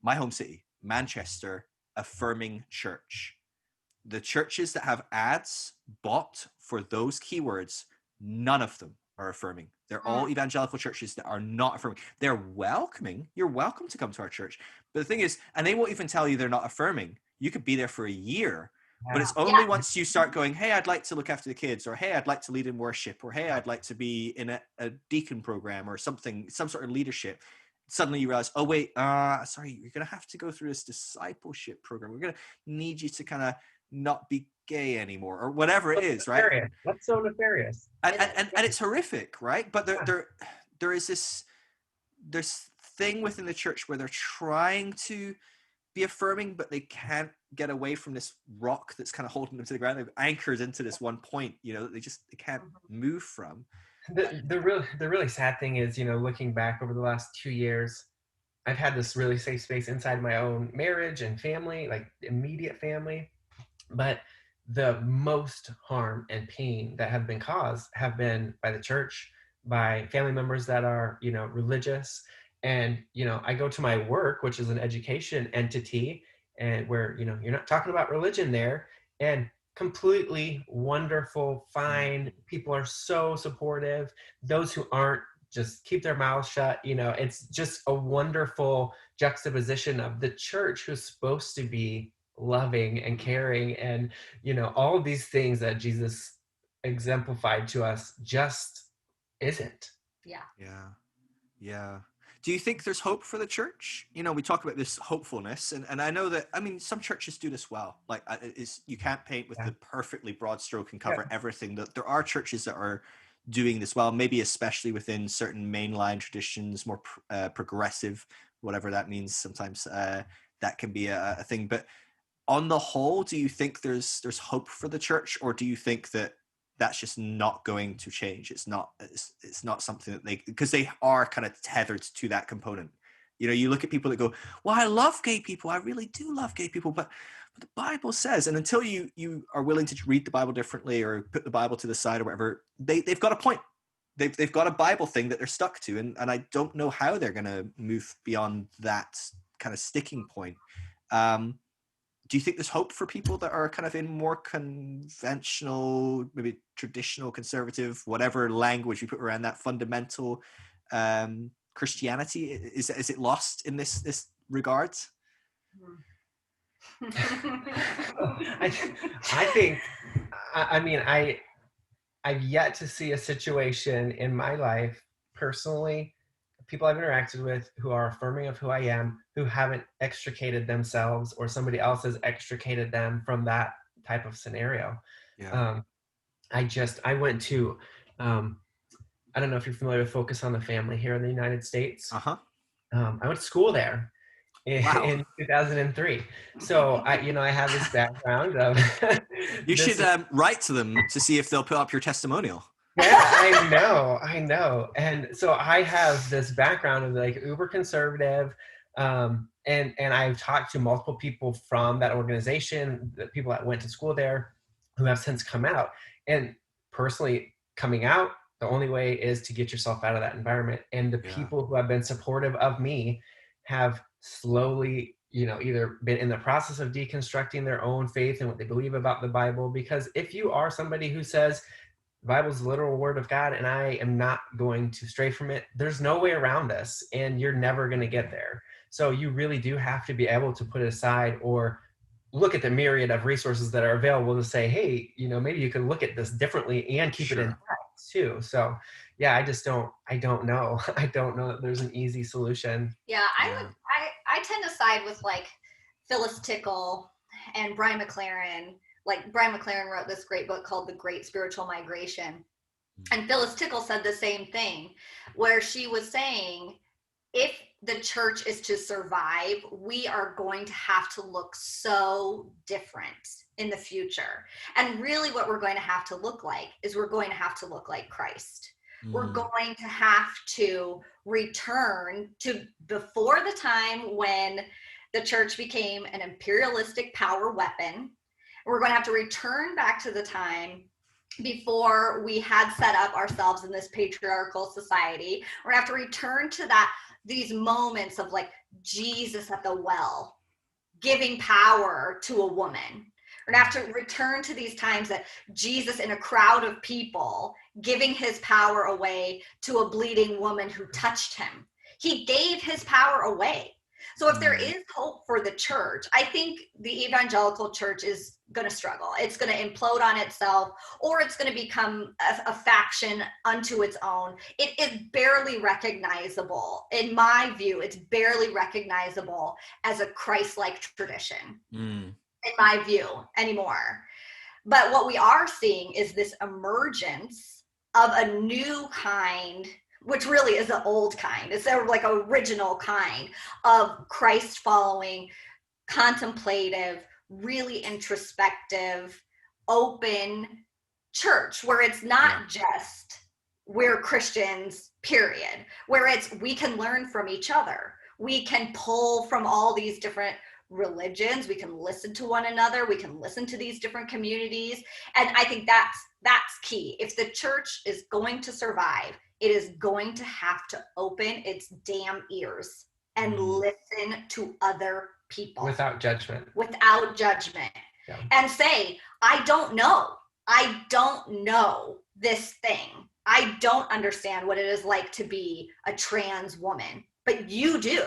my home city, Manchester, affirming church, the churches that have ads bought for those keywords, none of them are affirming. They're all evangelical churches that are not affirming. They're welcoming. You're welcome to come to our church. But the thing is, and they won't even tell you they're not affirming. You could be there for a year, but it's only once you start going, hey, I'd like to look after the kids, or hey, I'd like to lead in worship, or hey, I'd like to be in a deacon program or something, some sort of leadership. Suddenly you realize, oh wait, sorry, you're gonna have to go through this discipleship program. We're gonna need you to kind of not be gay anymore, or whatever it is, right? That's so nefarious. And it's horrific, right? But there is this thing within the church where they're trying to be affirming, but they can't get away from this rock that's kind of holding them to the ground. They've anchored into this one point, that they can't move from. The really sad thing is, looking back over the last 2 years, I've had this really safe space inside my own marriage and family, like immediate family. But the most harm and pain that have been caused have been by the church, by family members that are, religious. And, I go to my work, which is an education entity, and where, you're not talking about religion there, and completely wonderful, fine. People are so supportive. Those who aren't, just keep their mouths shut. It's just a wonderful juxtaposition of the church, who's supposed to be loving and caring, and all of these things that Jesus exemplified to us just isn't. Yeah. Do you think there's hope for the church? We talk about this hopefulness, and I know that, some churches do this well. Like, you can't paint with the perfectly broad stroke and cover everything. That there are churches that are doing this well, maybe especially within certain mainline traditions, more progressive, whatever that means. Sometimes that can be a thing. But on the whole, do you think there's hope for the church, or do you think that that's just not going to change? It's not something that because they are kind of tethered to that component. You look at people that go, well, I love gay people. I really do love gay people. But the Bible says, and until you are willing to read the Bible differently or put the Bible to the side or whatever, they've got a point. They've got a Bible thing that they're stuck to. And I don't know how they're going to move beyond that kind of sticking point. Do you think there's hope for people that are kind of in more conventional, maybe traditional, conservative, whatever language you put around that, fundamental Christianity? Is it lost in this regard? I think, I've yet to see a situation in my life personally, people I've interacted with who are affirming of who I am, who haven't extricated themselves or somebody else has extricated them from that type of scenario. I went to, I don't know if you're familiar with Focus on the Family here in the United States. I went to school there in 2003. So I have this background of. You should write to them to see if they'll put up your testimonial. Yeah, I know. And so I have this background of like uber conservative, and I've talked to multiple people from that organization, the people that went to school there, who have since come out. And personally, coming out, the only way is to get yourself out of that environment. And the people who have been supportive of me have slowly, either been in the process of deconstructing their own faith and what they believe about the Bible. Because if you are somebody who says, The Bible's the literal word of God, and I am not going to stray from it. There's no way around this, and you're never going to get there. So you really do have to be able to put it aside or look at the myriad of resources that are available to say, hey, maybe you can look at this differently and keep it in text too. So yeah, I don't know. I don't know that there's an easy solution. Yeah, I tend to side with like Phyllis Tickle and Brian McLaren. Like Brian McLaren wrote this great book called The Great Spiritual Migration. And Phyllis Tickle said the same thing, where she was saying, if the church is to survive, we are going to have to look so different in the future. And really what we're going to have to look like is we're going to have to look like Christ. We're going to have to return to before the time when the church became an imperialistic power weapon. We're going to have to return back to the time before we had set up ourselves in this patriarchal society. We're going to have to return to these moments of like Jesus at the well, giving power to a woman. We're going to have to return to these times that Jesus in a crowd of people giving his power away to a bleeding woman who touched him. He gave his power away. So if there is hope for the church, I think the evangelical church is going to struggle. It's going to implode on itself, or it's going to become a faction unto its own. It is barely recognizable. In my view, it's barely recognizable as a Christ-like tradition, in my view, anymore. But what we are seeing is this emergence of a new kind, which really is an old kind. It's a like original kind of Christ following, contemplative, really introspective, open church, where it's not just we're Christians, period, where it's we can learn from each other. We can pull from all these different religions. We can listen to one another. We can listen to these different communities. And I think that's key. If the church is going to survive, it is going to have to open its damn ears and listen to other people. Without judgment. Without judgment. Yeah. And say, I don't know. I don't know this thing. I don't understand what it is like to be a trans woman, but you do.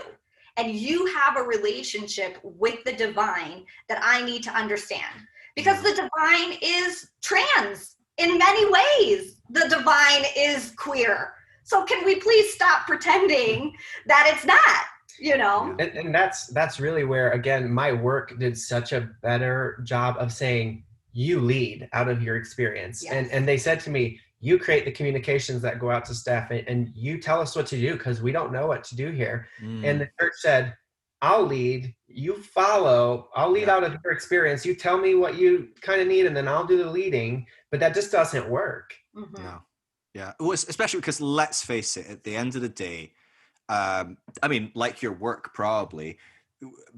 And you have a relationship with the divine that I need to understand. Because the divine is trans in many ways. The divine is queer. So can we please stop pretending that it's not, And that's really where, again, my work did such a better job of saying, you lead out of your experience. Yes. And they said to me, you create the communications that go out to staff and you tell us what to do because we don't know what to do here. And the church said, I'll lead, you follow, I'll lead out of your experience. You tell me what you kind of need and then I'll do the leading, but that just doesn't work. No. Yeah. Well, especially because let's face it, at the end of the day, I mean, like your work probably,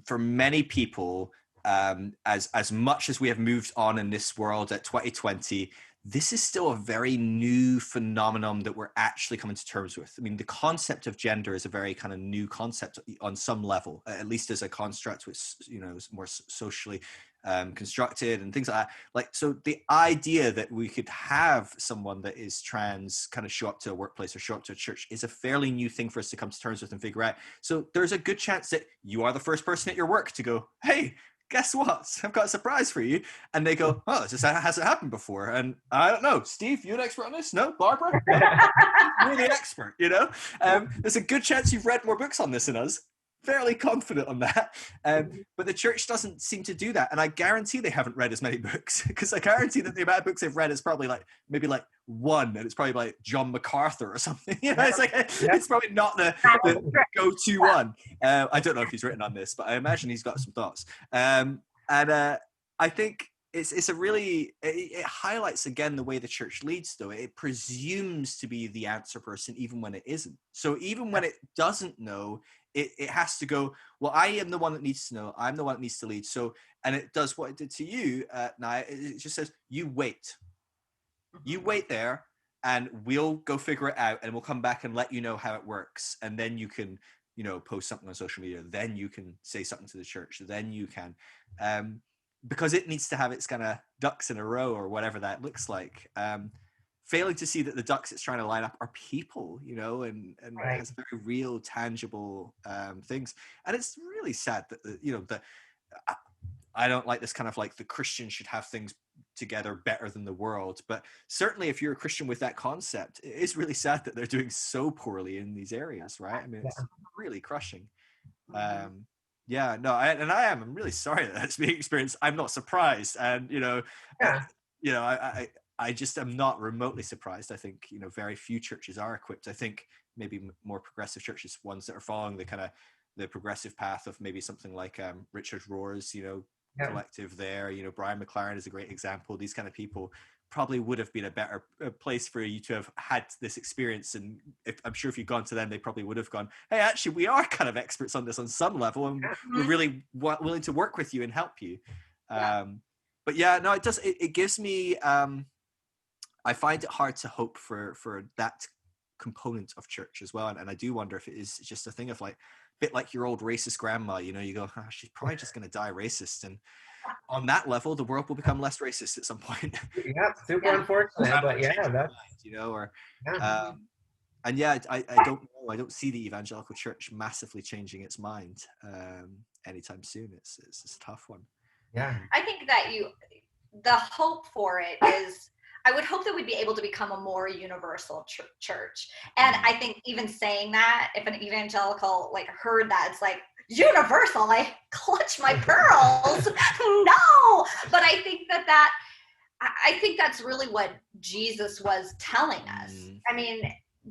for many people, as much as we have moved on in this world at 2020, this is still a very new phenomenon that we're actually coming to terms with. I mean, the concept of gender is a very kind of new concept on some level, at least as a construct, which, is more socially constructed and things like that. Like, so the idea that we could have someone that is trans kind of show up to a workplace or show up to a church is a fairly new thing for us to come to terms with and figure out. So there's a good chance that you are the first person at your work to go, hey, guess what? I've got a surprise for you. And they go, oh, this hasn't happened before. And I don't know, Steve, you an expert on this? No, Barbara? You're the expert, There's a good chance you've read more books on this than us. Fairly confident on that. But the church doesn't seem to do that. And I guarantee they haven't read as many books because I guarantee that the amount of books they've read is probably maybe one, and it's probably like John MacArthur or something. It's it's probably not the go-to one. I don't know if he's written on this, but I imagine he's got some thoughts. I think it's a really, it highlights again the way the church leads, though. It presumes to be the answer person even when it isn't. So even when it doesn't know, it has to go, well, I am the one that needs to know. I'm the one that needs to lead. So, and it does what it did to you, Nia. It just says, you wait. You wait there and we'll go figure it out and we'll come back and let you know how it works. And then you can, post something on social media. Then you can say something to the church. Then you can, because it needs to have its kind of ducks in a row or whatever that looks like. failing to see that the ducks it's trying to line up are people, you know, and Right. has very real, tangible things. And it's really sad that, you know, I don't like this kind of like the Christian should have things together better than the world. But certainly if you're a Christian with that concept, it is really sad that they're doing so poorly in these areas, right? I mean, it's really crushing. Yeah, no, I'm really sorry that that's being experienced. I'm not surprised. And, you know, I just am not remotely surprised. I think, you know, very few churches are equipped. I think maybe more progressive churches, ones that are following the kind of the progressive path of maybe something like Richard Rohr's, you know, collective there. You know, Brian McLaren is a great example. These kind of people probably would have been a better place for you to have had this experience. And I'm sure if you'd gone to them, they probably would have gone, hey, actually, we are kind of experts on this on some level, and we're really willing to work with you and help you. But yeah, no, it does. It gives me, I find it hard to hope for that component of church as well. And I do wonder if it is just a thing of like, a bit like your old racist grandma, you know, you go, she's probably just going to die racist. And on that level, the world will become less racist at some point. Yeah, super unfortunate, but yeah, that's, you know, or and yeah, I don't know. I don't see the evangelical church massively changing its mind anytime soon. It's a tough one. Yeah, I think that the hope for it is, I would hope that we'd be able to become a more universal church. And I think even saying that, if an evangelical like heard that, it's like, universal, I clutch my pearls. No, but I think I think that's really what Jesus was telling us. I mean,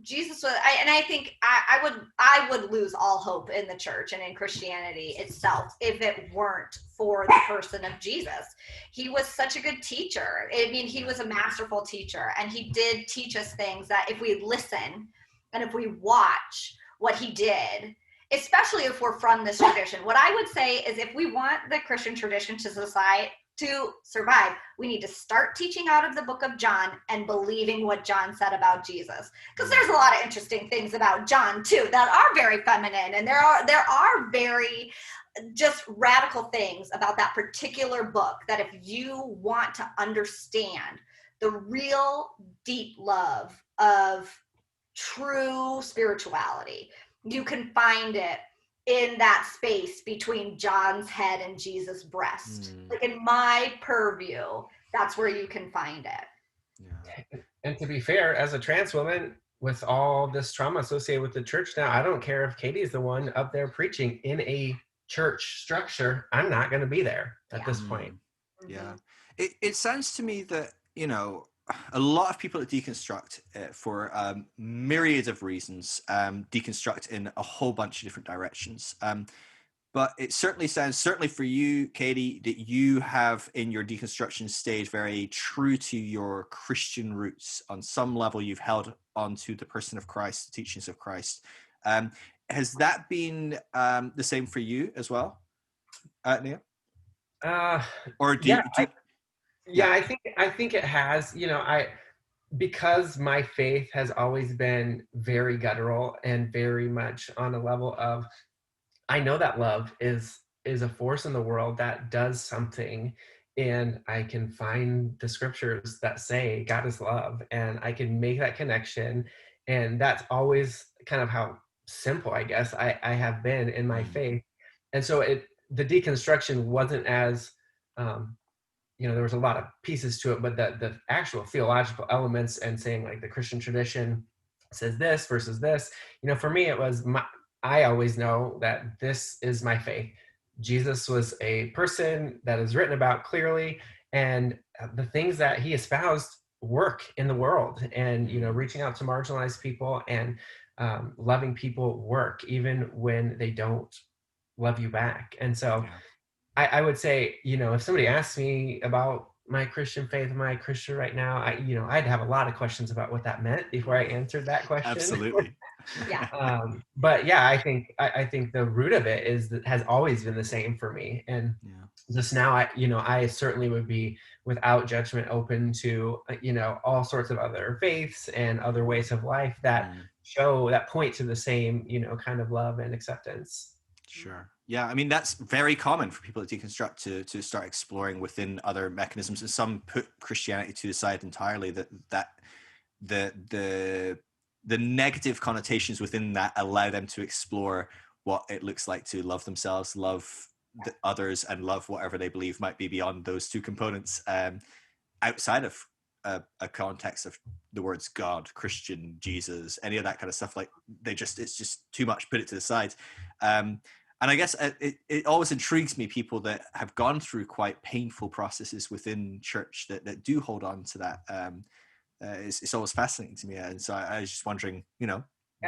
Jesus was, and I think I would lose all hope in the church and in Christianity itself if it weren't for the person of Jesus. He was such a good teacher. I mean, he was a masterful teacher, and he did teach us things that if we listen and if we watch what he did, especially if we're from this tradition, what I would say is if we want the Christian tradition to survive, we need to start teaching out of the book of John and believing what John said about Jesus. Because there's a lot of interesting things about John too that are very feminine, and there are very just radical things about that particular book that if you want to understand the real deep love of true spirituality, you can find it in that space between John's head and Jesus' breast. Like in my purview, that's where you can find it. Yeah. And to be fair, as a trans woman with all this trauma associated with the church now, I don't care if Katie's the one up there preaching in a church structure. I'm not going to be there at this point. Yeah. It sounds to me that, you know, a lot of people that deconstruct for myriad of reasons, deconstruct in a whole bunch of different directions. But it certainly sounds, certainly for you, Katie, that you have in your deconstruction stayed very true to your Christian roots. On some level, you've held on to the person of Christ, the teachings of Christ. Has that been the same for you as well, Nia? Or do you? Yeah, I think it has. You know, because my faith has always been very guttural and very much on a level of, I know that love is a force in the world that does something, and I can find the scriptures that say God is love, and I can make that connection, and that's always kind of how simple, I guess, I have been in my faith. And so the deconstruction wasn't as you know, there was a lot of pieces to it, but the actual theological elements and saying like the Christian tradition says this versus this, you know, for me, it was I always know that this is my faith. Jesus was a person that is written about clearly, and the things that he espoused work in the world, and, you know, reaching out to marginalized people and loving people work, even when they don't love you back. And so I would say, you know, if somebody asked me about my Christian faith, am I a Christian right now? I'd have a lot of questions about what that meant before I answered that question. Absolutely. But yeah, I think the root of it has always been the same for me. And just now, I certainly would be without judgment open to, you know, all sorts of other faiths and other ways of life that point to the same, you know, kind of love and acceptance. Sure. Yeah, I mean, that's very common for people to deconstruct to start exploring within other mechanisms, and some put Christianity to the side entirely. That the negative connotations within that allow them to explore what it looks like to love themselves, love the others, and love whatever they believe might be beyond those two components, outside of a context of the words God, Christian, Jesus, any of that kind of stuff. Like it's just too much, put it to the side. And I guess it always intrigues me, people that have gone through quite painful processes within church that do hold on to that. It's always fascinating to me. And so I was just wondering,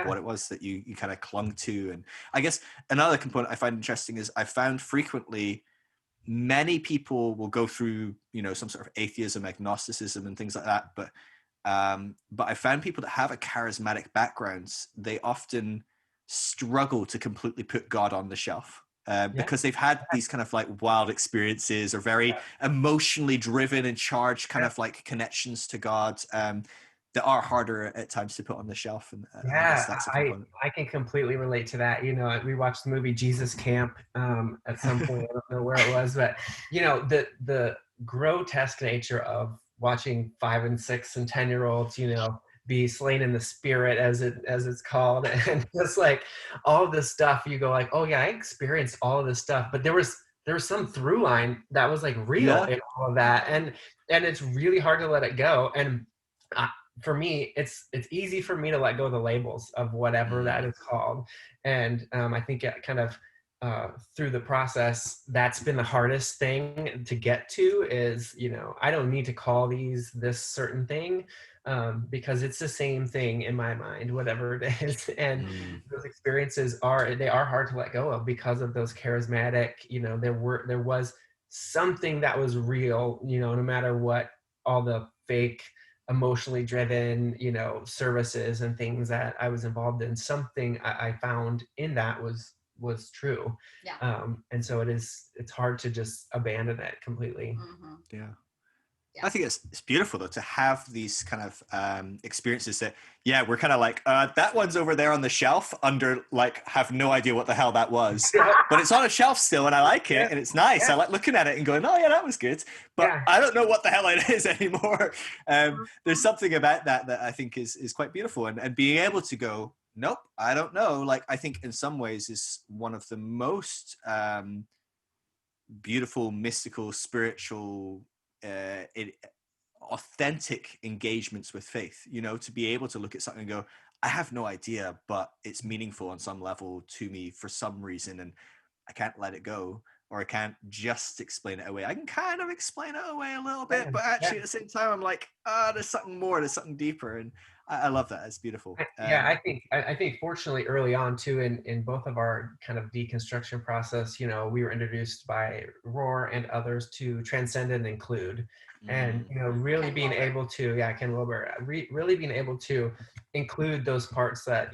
what it was that you kind of clung to. And I guess another component I find interesting is I found frequently many people will go through, some sort of atheism, agnosticism and things like that. But I found people that have a charismatic backgrounds, they often struggle to completely put God on the shelf. Because they've had these kind of like wild experiences or very emotionally driven and charged kind of like connections to God that are harder at times to put on the shelf. And I guess that's a component. I can completely relate to that. We watched the movie Jesus Camp at some point. I don't know where it was, but the grotesque nature of watching 5 and 6 and 10-year-olds, be slain in the spirit as it's called, and just like all of this stuff, you go like, oh yeah, I experienced all of this stuff, but there was some through line that was like real in all of that, and it's really hard to let it go. And for me, it's easy for me to let go of the labels of whatever that is called, and I think it kind of through the process, that's been the hardest thing to get to is, I don't need to call this certain thing, because it's the same thing in my mind, whatever it is. And those experiences are hard to let go of because of those charismatic, there was something that was real, no matter what all the fake, emotionally driven, services and things that I was involved in, something I found in that was true. And so it's hard to just abandon it completely. I think it's beautiful though to have these kind of experiences that we're kind of like that one's over there on the shelf under, like, have no idea what the hell that was, but it's on a shelf still and I like it and it's nice. I like looking at it and going, oh yeah, that was good, but I don't know what the hell it is anymore. There's something about that I think is quite beautiful, and being able to go, nope, I don't know. Like, I think in some ways is one of the most beautiful, mystical, spiritual, authentic engagements with faith, to be able to look at something and go, I have no idea, but it's meaningful on some level to me for some reason, and I can't let it go, or I can't just explain it away. I can kind of explain it away a little bit, but actually at the same time, I'm like, there's something more, there's something deeper, and I love that. It's beautiful. I think fortunately early on too, in both of our kind of deconstruction process, we were introduced by Roar and others to transcend and include, and really being able to, Ken Wilber, really being able to include those parts that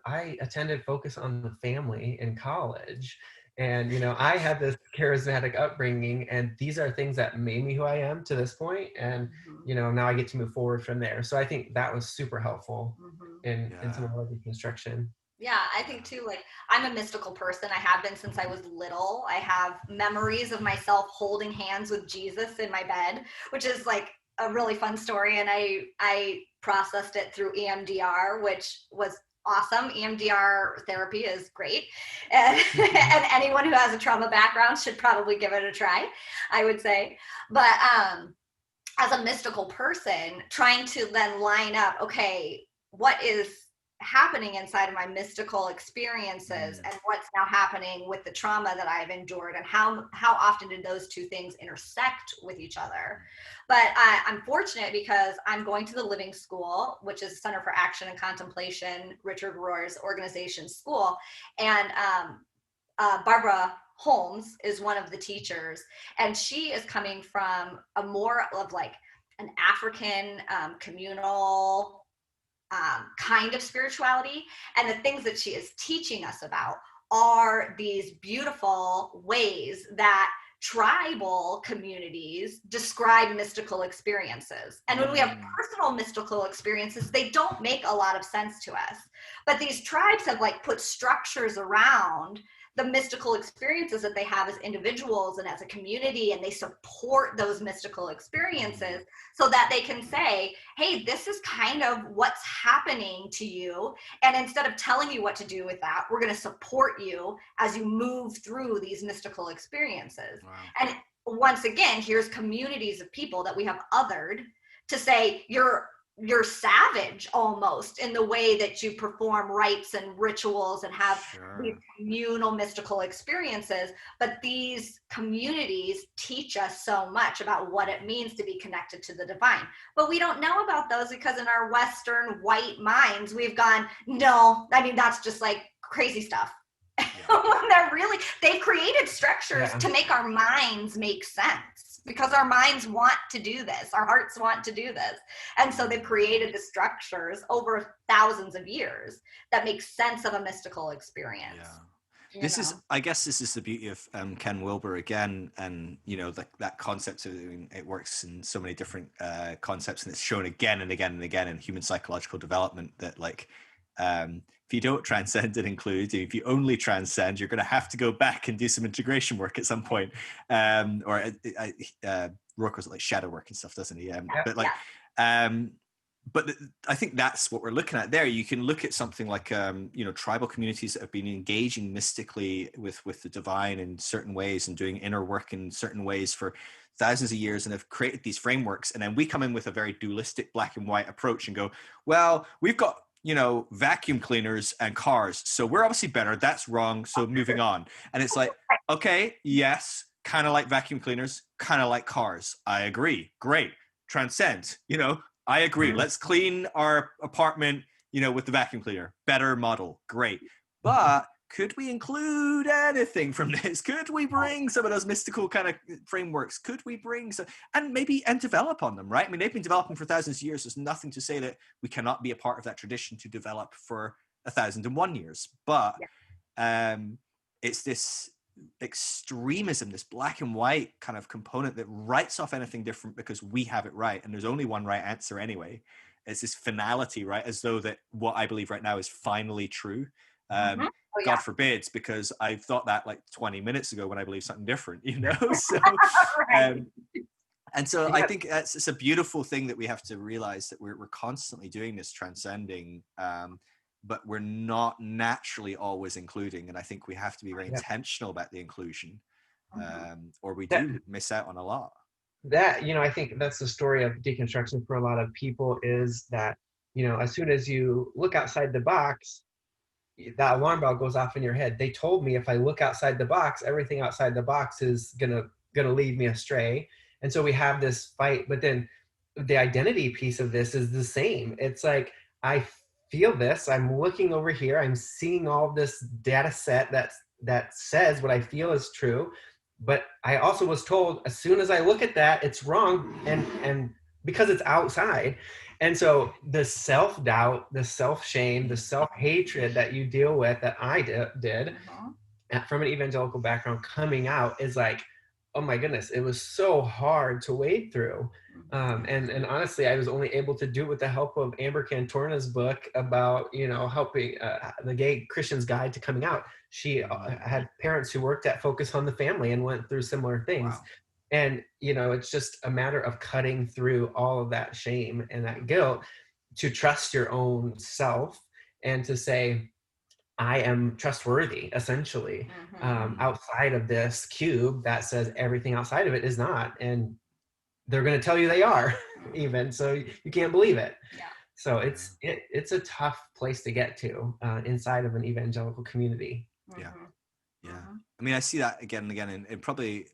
I attended Focus on the Family in college. And, I had this charismatic upbringing, and these are things that made me who I am to this point. And, now I get to move forward from there. So I think that was super helpful in some of our deconstruction. Yeah, I think too, like, I'm a mystical person. I have been since I was little. I have memories of myself holding hands with Jesus in my bed, which is like a really fun story. And I processed it through EMDR, which was awesome. EMDR therapy is great. And anyone who has a trauma background should probably give it a try, I would say. But as a mystical person, trying to then line up, okay, what is happening inside of my mystical experiences and what's now happening with the trauma that I've endured, and how often did those two things intersect with each other. But I'm fortunate because I'm going to the Living School, which is Center for Action and Contemplation, Richard Rohr's organization school, and Barbara Holmes is one of the teachers, and she is coming from a more of like an African communal kind of spirituality, and the things that she is teaching us about are these beautiful ways that tribal communities describe mystical experiences. And when we have personal mystical experiences, they don't make a lot of sense to us, but these tribes have like put structures around the mystical experiences that they have as individuals and as a community, and they support those mystical experiences so that they can say, hey, this is kind of what's happening to you. And instead of telling you what to do with that, we're going to support you as you move through these mystical experiences. Wow. And once again, here's communities of people that we have othered to say, you're savage almost in the way that you perform rites and rituals and have these communal mystical experiences. But these communities teach us so much about what it means to be connected to the divine. But we don't know about those because in our Western white minds, we've gone, no, I mean, that's just like crazy stuff. Yeah. They've created structures to make our minds make sense. Because our minds want to do this, our hearts want to do this. And so they've created the structures over thousands of years that make sense of a mystical experience. Yeah. I guess this is the beauty of Ken Wilber again, and that concept of, it works in so many different concepts, and it's shown again and again and again in human psychological development that if you don't transcend and include, if you only transcend, you're going to have to go back and do some integration work at some point. Rourke was like shadow work and stuff, doesn't he? But I think that's what we're looking at there. You can look at something like, tribal communities that have been engaging mystically with the divine in certain ways and doing inner work in certain ways for thousands of years and have created these frameworks. And then we come in with a very dualistic black and white approach and go, well, we've got vacuum cleaners and cars, so we're obviously better. That's wrong. So moving on. And it's like, okay, yes, kind of like vacuum cleaners, kind of like cars. I agree. Great. Transcend. I agree. Let's clean our apartment, with the vacuum cleaner. Better model. Great. But could we include anything from this? Could we bring some of those mystical kind of frameworks? Could we bring some, and develop on them, right? I mean, they've been developing for thousands of years. There's nothing to say that we cannot be a part of that tradition to develop for 1,001 years. But it's this extremism, this black and white kind of component that writes off anything different because we have it right. And there's only one right answer anyway. It's this finality, right? As though that what I believe right now is finally true. God forbids, because I thought that 20 minutes ago when I believed something different, so and so I think it's a beautiful thing that we have to realize that we're constantly doing this transcending, but we're not naturally always including, and I think we have to be very intentional about the inclusion, or we do miss out on a lot. That, I think that's the story of deconstruction for a lot of people, is that as soon as you look outside the box, that alarm bell goes off in your head. They told me if I look outside the box, everything outside the box is gonna lead me astray. And so we have this fight, but then the identity piece of this is the same. It's like, I feel this, I'm looking over here, I'm seeing all this data set that says what I feel is true. But I also was told as soon as I look at that, it's wrong, and because it's outside. And so the self-doubt, the self-shame, the self-hatred that you deal with, that I did from an evangelical background coming out, is like, oh my goodness, it was so hard to wade through. And honestly, I was only able to do it with the help of Amber Cantorna's book about, helping the Gay Christian's Guide to Coming Out. She had parents who worked at Focus on the Family and went through similar things. Wow. And, it's just a matter of cutting through all of that shame and that guilt to trust your own self and to say, I am trustworthy, essentially, outside of this cube that says everything outside of it is not. And they're going to tell you they are, even, so you can't believe it. Yeah. So it's a tough place to get to inside of an evangelical community. Yeah. Yeah. I mean, I see that again and again, and probably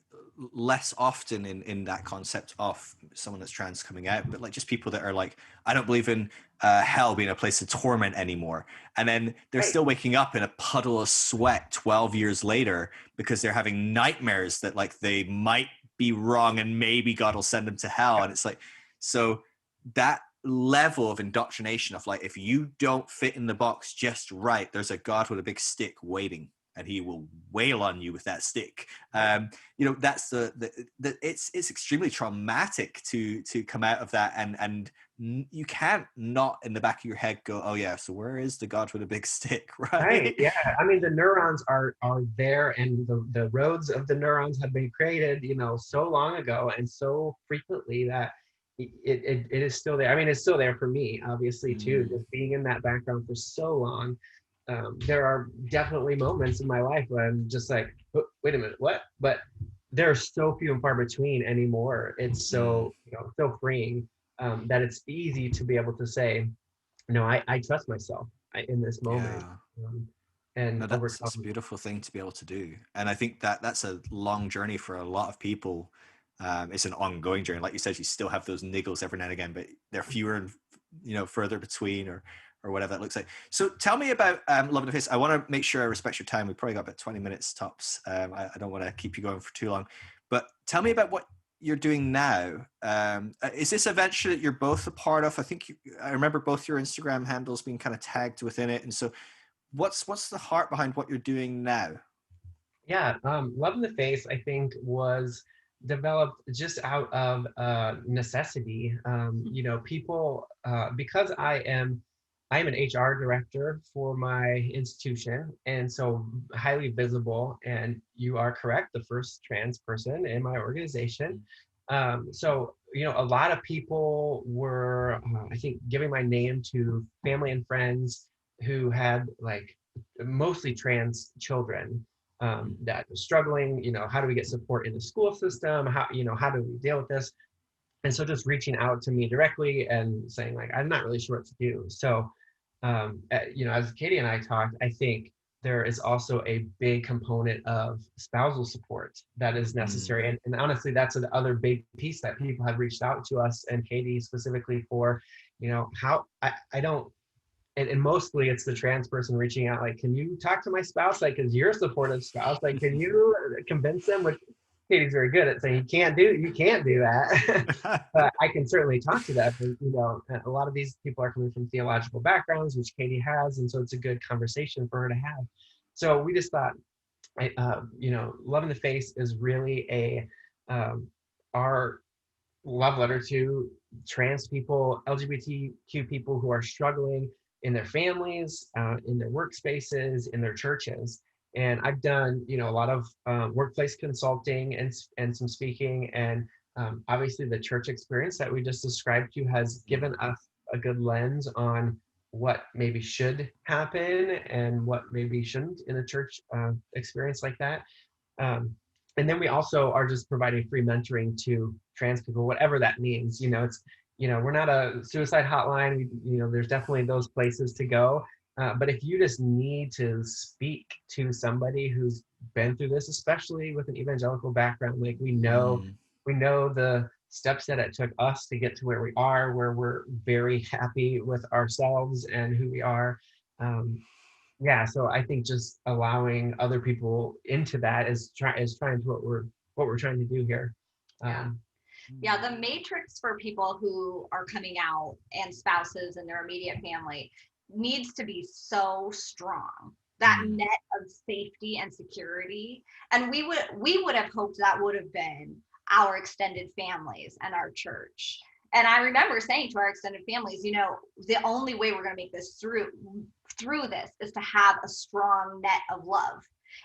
less often in that concept of someone that's trans coming out, but just people that are like, I don't believe in hell being a place of torment anymore. And then they're still waking up in a puddle of sweat 12 years later because they're having nightmares that they might be wrong and maybe God will send them to hell. And it's so that level of indoctrination of if you don't fit in the box just right, there's a God with a big stick waiting. and he will wail on you with that stick. That's it's extremely traumatic to come out of that, and you can't not in the back of your head go, oh yeah, so where is the God with a big stick, right? Yeah, I mean, the neurons are there, and the roads of the neurons have been created, so long ago and so frequently that it is still there. I mean, it's still there for me, obviously, too, just being in that background for so long. There are definitely moments in my life where I'm just like, oh, wait a minute, what? But they're so few and far between anymore. It's so, so freeing, that it's easy to be able to say, no, I trust myself in this moment. And no, that's a beautiful thing to be able to do. And I think that's a long journey for a lot of people. It's an ongoing journey. Like you said, you still have those niggles every now and again, but they're fewer and further between, or whatever that looks like. So tell me about Love and Face. I want to make sure I respect your time. We probably got about 20 minutes tops. I don't want to keep you going for too long, but tell me about what you're doing now. Is this a venture that you're both a part of? I remember both your Instagram handles being kind of tagged within it. And so what's the heart behind what you're doing now? Yeah, Love in the Face, I think, was developed just out of necessity. People, because I'm an HR director for my institution, and so highly visible, and you are correct, the first trans person in my organization. So, a lot of people were, I think, giving my name to family and friends who had mostly trans children that were struggling. How do we get support in the school system? How do we deal with this? And so just reaching out to me directly and saying, I'm not really sure what to do. So, as Katie and I talked, I think there is also a big component of spousal support that is necessary. And honestly, that's another big piece that people have reached out to us, and Katie specifically, for, how I don't, and mostly it's the trans person reaching out, can you talk to my spouse? Cause you're a supportive spouse, can you convince them? Which Katie's very good at saying, you can't do that. But I can certainly talk to that. But, a lot of these people are coming from theological backgrounds, which Katie has. And so it's a good conversation for her to have. So we just thought, Love in the Face is really our love letter to trans people, LGBTQ people who are struggling in their families, in their workspaces, in their churches. And I've done, a lot of workplace consulting and some speaking, and obviously the church experience that we just described to you has given us a good lens on what maybe should happen and what maybe shouldn't in a church experience like that. And then we also are just providing free mentoring to trans people, whatever that means. It's, we're not a suicide hotline. There's definitely those places to go. But if you just need to speak to somebody who's been through this, especially with an evangelical background, we know the steps that it took us to get to where we are, where we're very happy with ourselves and who we are. So I think just allowing other people into that is trying to what we're trying to do here. The matrix for people who are coming out and spouses and their immediate family needs to be so strong. That net of safety and security. And we would have hoped that would have been our extended families and our church. And I remember saying to our extended families, the only way we're going to make this through this is to have a strong net of love.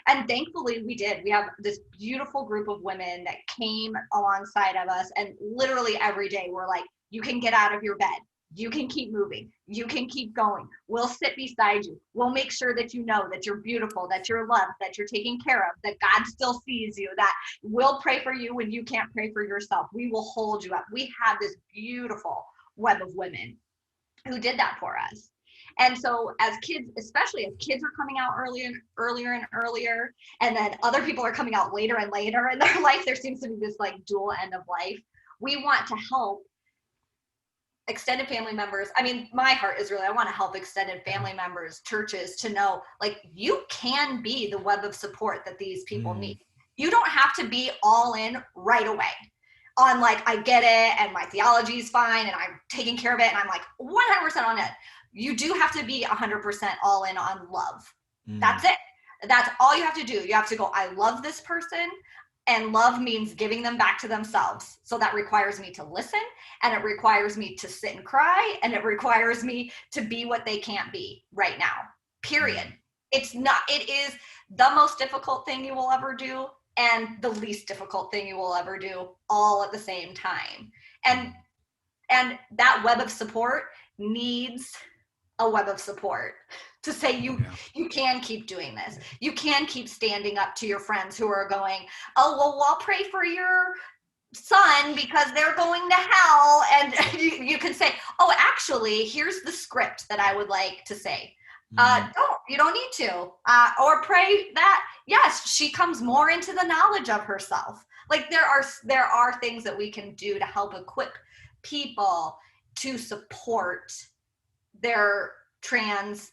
And thankfully we did. We have this beautiful group of women that came alongside of us, and literally every day we're like, you can get out of your bed. You can keep moving. You can keep going. We'll sit beside you. We'll make sure that you know that you're beautiful, that you're loved, that you're taken care of, that God still sees you, that we'll pray for you when you can't pray for yourself. We will hold you up. We have this beautiful web of women who did that for us. And so as kids, especially as kids are coming out earlier, and then other people are coming out later and later in their life, there seems to be this dual end of life. We want to help extended family members. I mean, my heart is really, I want to help extended family members, churches, to know, you can be the web of support that these people need. You don't have to be all in right away on I get it, and my theology is fine, and I'm taking care of it, and I'm 100% on it. You do have to be 100% all in on love. That's it. That's all you have to do. You have to go, I love this person. And love means giving them back to themselves. So that requires me to listen, and it requires me to sit and cry, and it requires me to be what they can't be right now, period. It is the most difficult thing you will ever do and the least difficult thing you will ever do all at the same time. And that web of support needs a web of support to say you can keep doing this. You can keep standing up to your friends who are going, oh, well, I'll pray for your son because they're going to hell. And you can say, oh, actually, here's the script that I would like to say. You don't need to. Or pray that, yes, she comes more into the knowledge of herself. Like there are things that we can do to help equip people to support their trans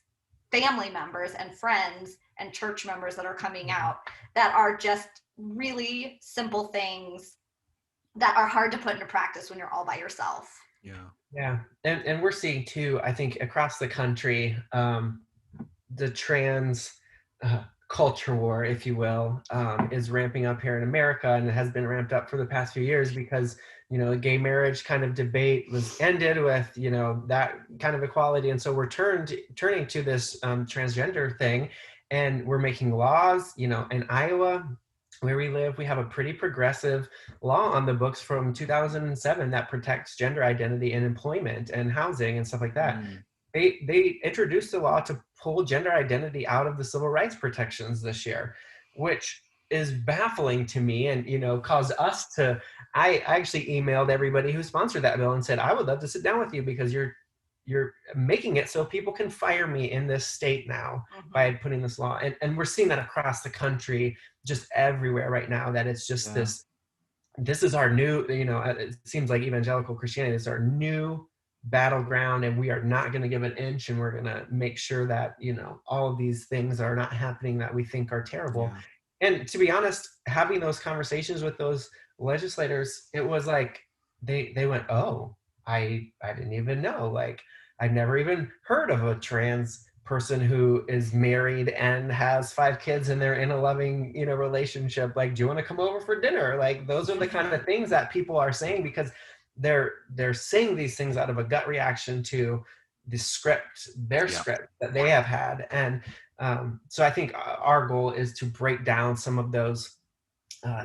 family members and friends and church members that are coming out, that are just really simple things that are hard to put into practice when you're all by yourself. Yeah. And we're seeing too, I think across the country, the trans culture war, if you will, is ramping up here in America, and it has been ramped up for the past few years because, you know, the gay marriage kind of debate was ended with, you know, that kind of equality. And so we're turning to this transgender thing, and we're making laws. You know, in Iowa, where we live, we have a pretty progressive law on the books from 2007 that protects gender identity in employment and housing and stuff like that. They introduced a law to pull gender identity out of the civil rights protections this year, which is baffling to me, and, you know, caused us to, I actually emailed everybody who sponsored that bill and said, I would love to sit down with you because you're making it so people can fire me in this state now by putting this law. And we're seeing that across the country, just everywhere right now, that it's just this is our new, you know, it seems like evangelical Christianity is our new battleground, and we are not going to give an inch, and we're going to make sure that, you know, all of these things are not happening that we think are terrible. And to be honest, having those conversations with those legislators, it was like they went, oh, I didn't even know, like I've never even heard of a trans person who is married and has 5 kids and they're in a loving, you know, relationship. Like, do you want to come over for dinner? Like, those are the kind of things that people are saying because they're saying these things out of a gut reaction to the script, their script that they have had. And so I think our goal is to break down some of those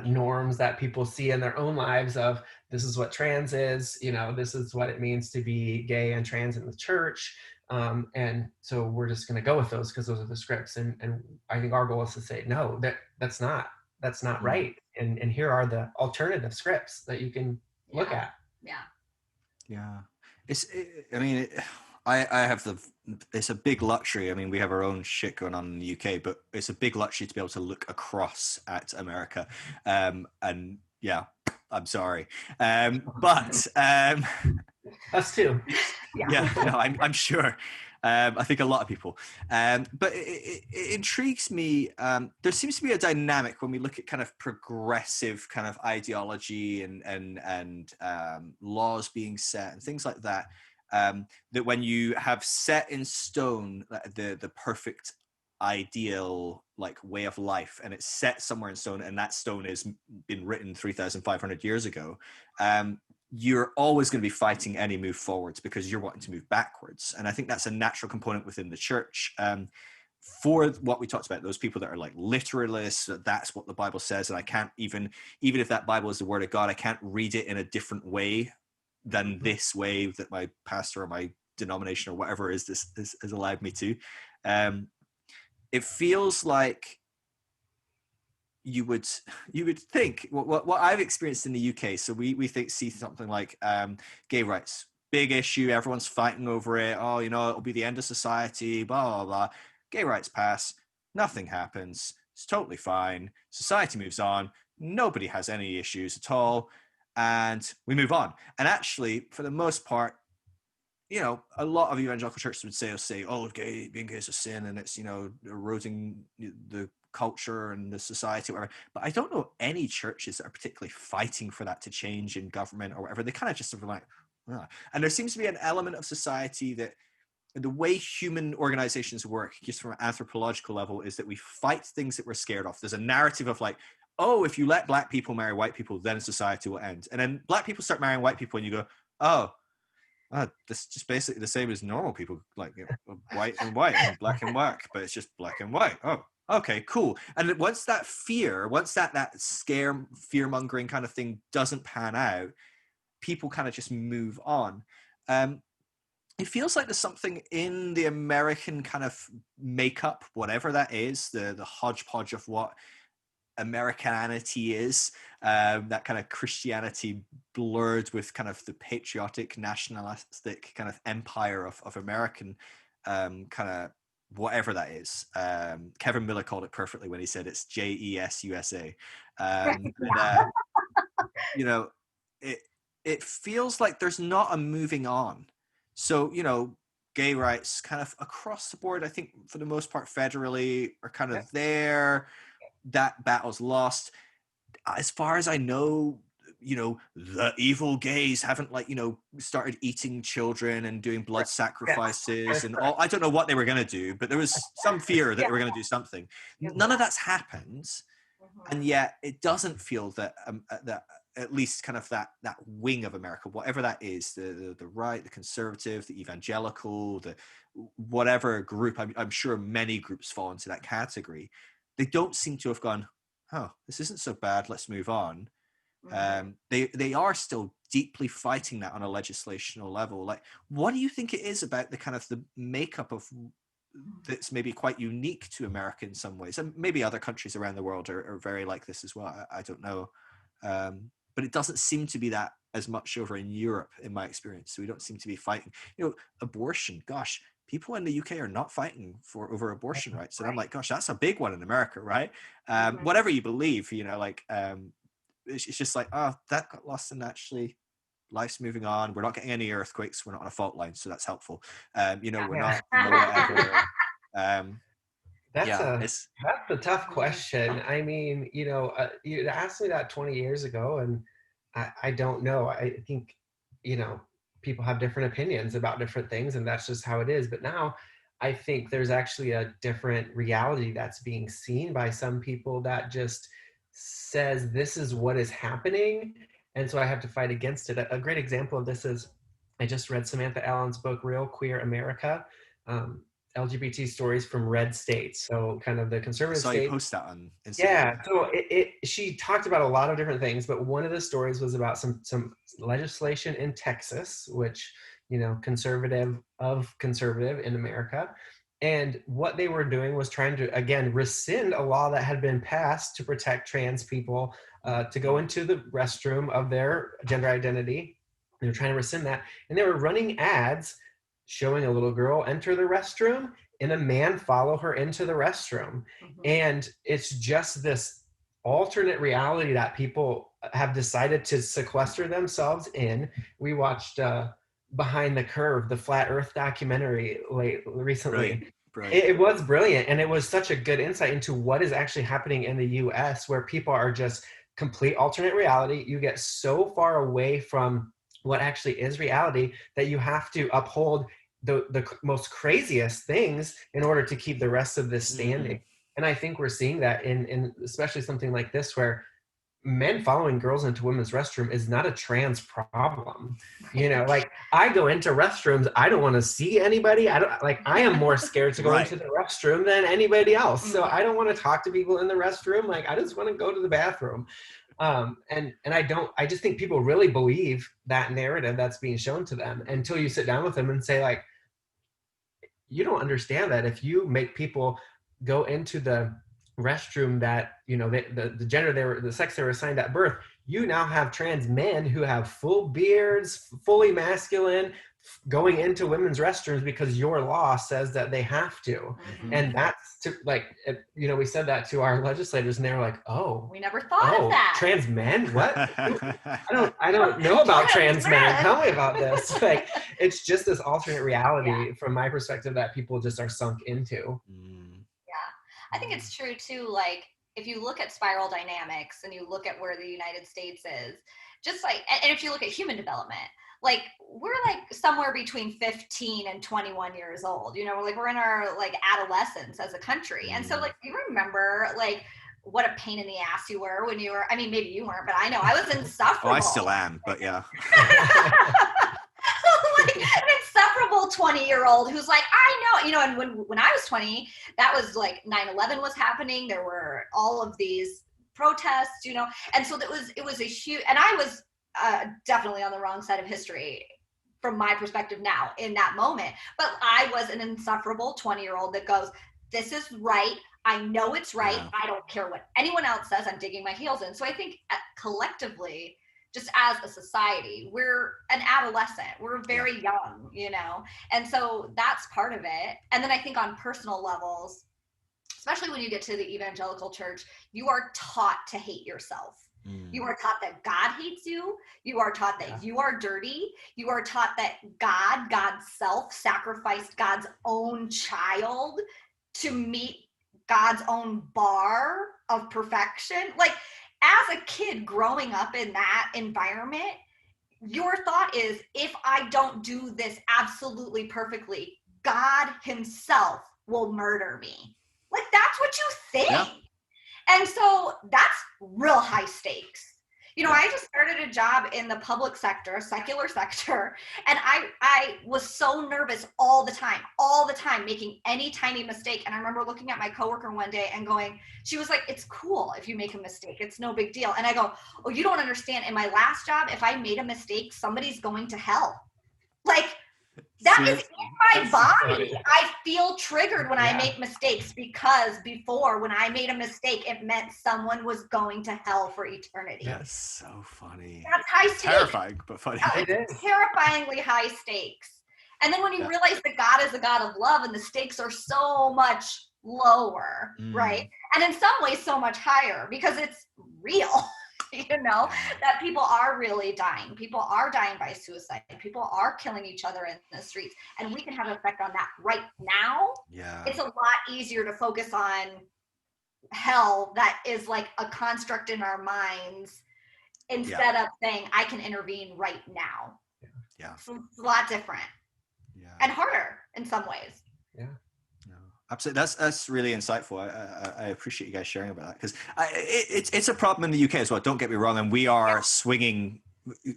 norms that people see in their own lives of, this is what trans is, you know, this is what it means to be gay and trans in the church. And so we're just going to go with those because those are the scripts. And I think our goal is to say, no, that's not right. And here are the alternative scripts that you can look at. I have it's a big luxury. I mean, we have our own shit going on in the UK, but it's a big luxury to be able to look across at America. And yeah, I'm sorry. But us too. I'm sure. I think a lot of people. But it intrigues me. There seems to be a dynamic when we look at kind of progressive kind of ideology and laws being set and things like that. That when you have set in stone the perfect ideal like way of life, and it's set somewhere in stone, and that stone has been written 3,500 years ago, you're always going to be fighting any move forwards because you're wanting to move backwards. And I think that's a natural component within the church. For what we talked about, those people that are like literalists, that's what the Bible says, and I can't even if that Bible is the word of God, I can't read it in a different way than this way that my pastor or my denomination or whatever is this has allowed me to. It feels like you would think what I've experienced in the UK. So we see something like gay rights, big issue, everyone's fighting over it. Oh, you know, it'll be the end of society, blah, blah, blah. Gay rights pass, nothing happens. It's totally fine. Society moves on. Nobody has any issues at all. And we move on. And actually, for the most part, you know, a lot of evangelical churches would say, oh, being gay is a sin, and it's, you know, eroding the culture and the society, whatever. But I don't know any churches that are particularly fighting for that to change in government or whatever. They kind of just sort of like, and there seems to be an element of society that the way human organizations work, just from an anthropological level, is that we fight things that we're scared of. There's a narrative of like, oh, if you let black people marry white people, then society will end. And then black people start marrying white people and you go, oh, this is just basically the same as normal people, like, you know, white and black and white, but it's just black and white. Oh, okay, cool. And once that fear mongering kind of thing doesn't pan out, people kind of just move on. It feels like there's something in the American kind of makeup, whatever that is, the hodgepodge of what Americanity is, that kind of Christianity blurred with kind of the patriotic, nationalistic kind of empire of American kind of whatever that is. Kevin Miller called it perfectly when he said it's JES USA. You know, it feels like there's not a moving on. So, you know, gay rights kind of across the board, I think for the most part federally are kind of there. That battle's lost. As far as I know, you know, the evil gays haven't, like, you know, started eating children and doing blood sacrifices and all. I don't know what they were going to do, but there was some fear that they were going to do something. None of that's happened. And yet it doesn't feel that that at least kind of that wing of America, whatever that is, the right, the conservative, the evangelical, the whatever group, I'm sure many groups fall into that category. They don't seem to have gone, oh, this isn't so bad, let's move on. They are still deeply fighting that on a legislational level. Like, what do you think it is about the kind of the makeup of that's maybe quite unique to America in some ways, and maybe other countries around the world are very like this as well? I don't know, but it doesn't seem to be that as much over in Europe, in my experience. So we don't seem to be fighting, you know, abortion. Gosh, people in the UK are not fighting over abortion rights, and I'm like, gosh, that's a big one in America, right? Whatever you believe, you know, like it's just like, oh, that got lost, and actually life's moving on. We're not getting any earthquakes. We're not on a fault line, so that's helpful. You know, we're not whatever. That's a tough question. I mean, you know, you asked me that 20 years ago, and I don't know. I think, you know, people have different opinions about different things, and that's just how it is. But now I think there's actually a different reality that's being seen by some people that just says this is what is happening, and so I have to fight against it. A great example of this is, I just read Samantha Allen's book, Real Queer America, LGBT stories from red states. So kind of the conservative states. I saw you post that on Instagram. Yeah, so she talked about a lot of different things, but one of the stories was about some legislation in Texas, which, you know, conservative in America. And what they were doing was trying to, again, rescind a law that had been passed to protect trans people to go into the restroom of their gender identity. They were trying to rescind that. And they were running ads showing a little girl enter the restroom and a man follow her into the restroom. And it's just this alternate reality that people have decided to sequester themselves in. We watched Behind the Curve, the Flat Earth documentary recently. Brilliant. It was brilliant, and it was such a good insight into what is actually happening in the US, where people are just complete alternate reality. You get so far away from what actually is reality that you have to uphold the most craziest things in order to keep the rest of this standing. And I think we're seeing that in especially something like this, where men following girls into women's restroom is not a trans problem. You know, like, I go into restrooms, I don't want to see anybody. I am more scared to go into the restroom than anybody else. So I don't want to talk to people in the restroom. Like, I just want to go to the bathroom. And I just think people really believe that narrative that's being shown to them until you sit down with them and say, like, you don't understand that if you make people go into the restroom that, you know, the gender the sex they were assigned at birth, you now have trans men who have full beards, fully masculine, going into women's restrooms because your law says that they have to. And that's you know, we said that to our legislators, and they were like, oh, we never thought of that. Trans men? What? I don't know about trans men. Tell me about this. Like, it's just this alternate reality from my perspective that people just are sunk into. I think it's true too. Like, if you look at spiral dynamics and you look at where the United States is, just like, and if you look at human development, like we're like somewhere between 15 and 21 years old, you know, we're in our like adolescence as a country. And so like, you remember like what a pain in the ass you were when you were, I mean, maybe you weren't, but I know I was insufferable. Oh, I still am, but yeah. Like an insufferable 20-year-old who's like, I know, you know, and when I was 20, that was like 9/11 was happening. There were all of these protests, you know, and so it was a huge, and I was definitely on the wrong side of history from my perspective now in that moment. But I was an insufferable 20-year-old that goes, this is right. I know it's right. Yeah. I don't care what anyone else says. I'm digging my heels in. So I think collectively, just as a society, we're an adolescent. We're very young, you know? And so that's part of it. And then I think on personal levels, especially when you get to the evangelical church, you are taught to hate yourself. You are taught that God hates you. You are taught that you are dirty. You are taught that God's self, sacrificed God's own child to meet God's own bar of perfection. Like, as a kid growing up in that environment, your thought is, if I don't do this absolutely perfectly, God himself will murder me. Like, that's what you think. Yeah. And so that's real high stakes. You know, I just started a job in the public sector, secular sector, and I was so nervous all the time, making any tiny mistake. And I remember looking at my coworker one day and going, she was like, it's cool if you make a mistake. It's no big deal. And I go, oh, you don't understand. In my last job, if I made a mistake, somebody's going to hell. Like, that is in my body. I feel triggered when I make mistakes, because before, when I made a mistake, it meant someone was going to hell for eternity. That's so funny. That's high stakes. Terrifying, but funny. It's terrifyingly high stakes. And then when you realize that God is a God of love and the stakes are so much lower, right? And in some ways so much higher, because it's real. You know, that people are really dying. People are dying by suicide. People are killing each other in the streets. And we can have an effect on that right now. Yeah. It's a lot easier to focus on hell that is like a construct in our minds instead of saying, I can intervene right now. Yeah. So it's a lot different. Yeah. And harder in some ways. Yeah. Absolutely, that's really insightful. I appreciate you guys sharing about that, because it's a problem in the UK as well. Don't get me wrong, and we are swinging.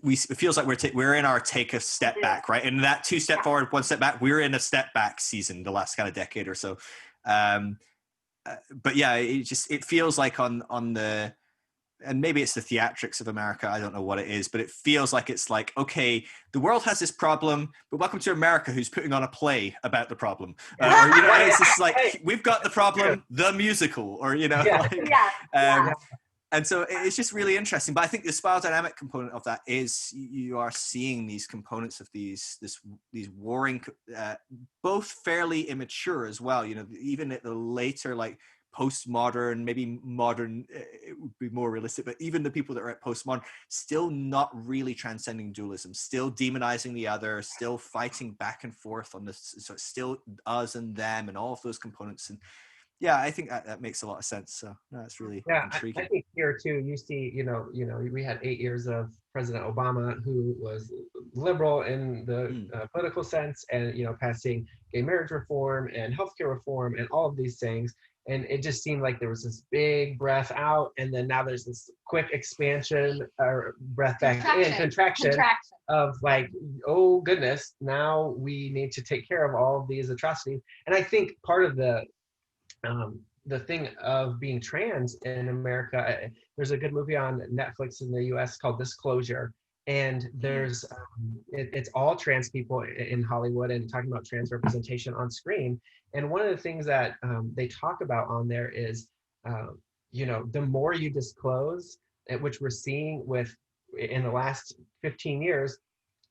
It feels like we're in our take a step back, right? And that 2 step forward, 1 step back. We're in a step back season the last kind of decade or so. But yeah, it feels like on the, and maybe it's the theatrics of America, I don't know what it is, but it feels like it's like, okay, the world has this problem, but welcome to America, who's putting on a play about the problem. Or, you know, it's just like, we've got the problem, the musical, or, you know. And so it's just really interesting. But I think the spiral dynamic component of that is you are seeing these components of these warring, both fairly immature as well, you know, even at the later, like, postmodern, maybe modern, it would be more realistic, but even the people that are at postmodern, still not really transcending dualism, still demonizing the other, still fighting back and forth on this, so it's still us and them and all of those components. And yeah, I think that makes a lot of sense. So no, that's really intriguing. I think here too, you see, you know, we had 8 years of President Obama, who was liberal in the political sense, and, you know, passing gay marriage reform and healthcare reform and all of these things. And it just seemed like there was this big breath out, and then now there's this quick expansion or breath back in, contraction of like, oh goodness, now we need to take care of all of these atrocities. And I think part of the thing of being trans in America, there's a good movie on Netflix in the US called Disclosure, and there's it's all trans people in Hollywood and talking about trans representation on screen. And one of the things that they talk about on there is, you know, the more you disclose, which we're seeing in the last 15 years,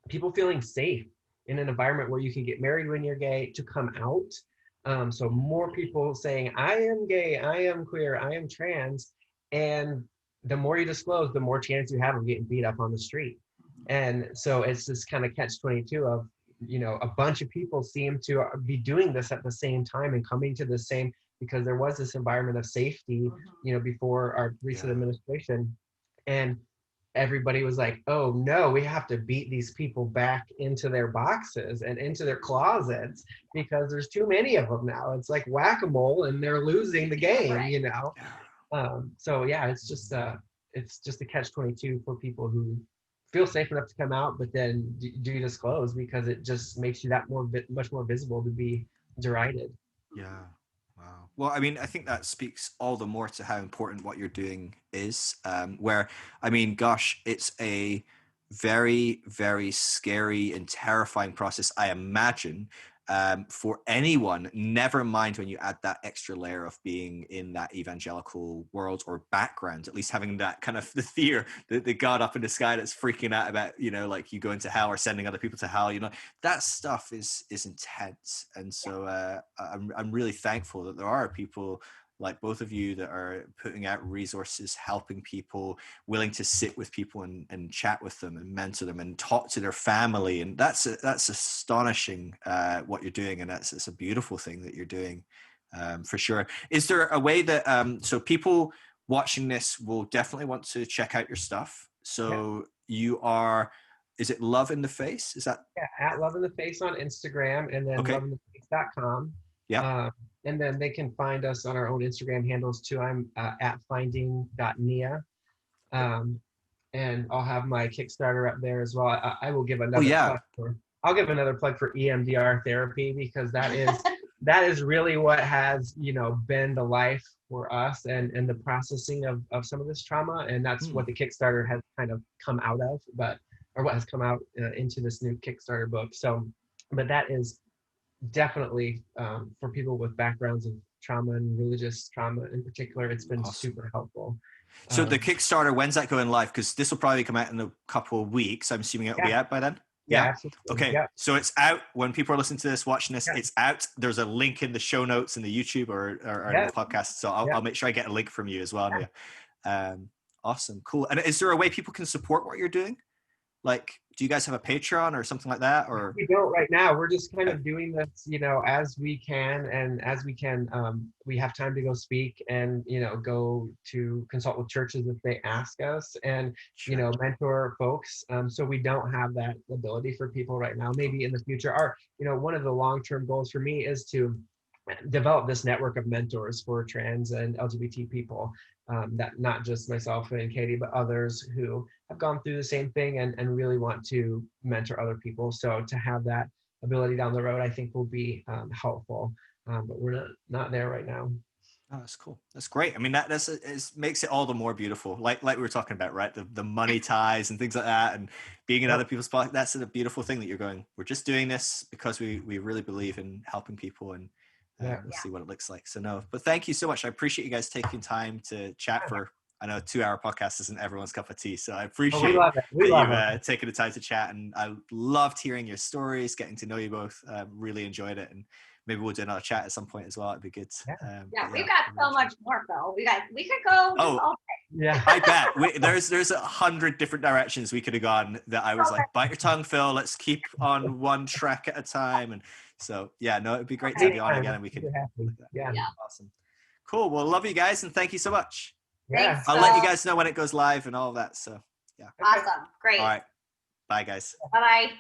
people feeling safe in an environment where you can get married when you're gay, to come out. So more people saying, I am gay, I am queer, I am trans. And the more you disclose, the more chance you have of getting beat up on the street. And so it's this kind of catch-22 of, you know, a bunch of people seem to be doing this at the same time and coming to the same, because there was this environment of safety, you know, before our recent administration. And everybody was like, oh no, we have to beat these people back into their boxes and into their closets because there's too many of them now. It's like whack-a-mole and they're losing the game, you know? So yeah, it's just a catch-22 for people who feel safe enough to come out, but then do disclose, because it just makes you that much more visible to be derided. Yeah. Wow. Well, I mean, I think that speaks all the more to how important what you're doing is, where, I mean, gosh, it's a very, very scary and terrifying process, I imagine, for anyone, never mind when you add that extra layer of being in that evangelical world or background, at least having that kind of the fear, the God up in the sky that's freaking out about, you know, like you going to hell or sending other people to hell, you know, that stuff is intense. And so I'm really thankful that there are people like both of you that are putting out resources, helping people, willing to sit with people and chat with them and mentor them and talk to their family. And that's astonishing what you're doing. And it's a beautiful thing that you're doing, for sure. Is there a way that, so people watching this will definitely want to check out your stuff? So you are, is it Love in the Face? Is that? Yeah, at Love in the Face on Instagram, and then loveintheface.com. Yeah. And then they can find us on our own Instagram handles too. I'm at finding.nia. And I'll have my Kickstarter up there as well. I will give another I'll give another plug for EMDR therapy, because that is really what has, you know, been the life for us and the processing of some of this trauma. And that's what the Kickstarter has kind of come out of, or what has come out into this new Kickstarter book. So, but that is definitely for people with backgrounds of trauma and religious trauma in particular, it's been super helpful. So the Kickstarter, when's that going live? Because this will probably come out in a couple of weeks. I'm assuming it'll be out by then. Yeah, absolutely. Okay, so it's out when people are listening to this, watching this. It's out. There's a link in the show notes in the YouTube or the podcast. So I'll make sure I get a link from you as well. Awesome, cool. And is there a way people can support what you're doing? Like, do you guys have a Patreon or something like that? Or we don't right now. We're just kind of doing this, you know, as we can, and as we can, we have time to go speak and, you know, go to consult with churches if they ask us, and you know, mentor folks. So we don't have that ability for people right now. Maybe in the future. You know, one of the long-term goals for me is to develop this network of mentors for trans and LGBT people, that not just myself and Katie, but others who have gone through the same thing and really want to mentor other people. So to have that ability down the road, I think will be helpful, but we're not there right now. Oh, that's cool. That's great. I mean, that makes it all the more beautiful. Like we were talking about, right? The money ties and things like that, and being in other people's pockets. That's a beautiful thing that you're going, we're just doing this because we really believe in helping people, and we'll see what it looks like. So no, but thank you so much. I appreciate you guys taking time to chat for, I know a 2-hour podcast isn't everyone's cup of tea. So I appreciate you taking the time to chat. And I loved hearing your stories, getting to know you both. Really enjoyed it. And maybe we'll do another chat at some point as well. It'd be good. We've got so much more, Phil. We could go all day. Yeah, I bet. There's 100 different directions we could have gone that I was like, bite your tongue, Phil. Let's keep on one track at a time. And so, it'd be great to have you on again, and we can. Awesome. Cool. Well, love you guys, and thank you so much. Thanks, I'll let you guys know when it goes live and all of that. So, Awesome. Great. All right. Bye, guys. Bye-bye.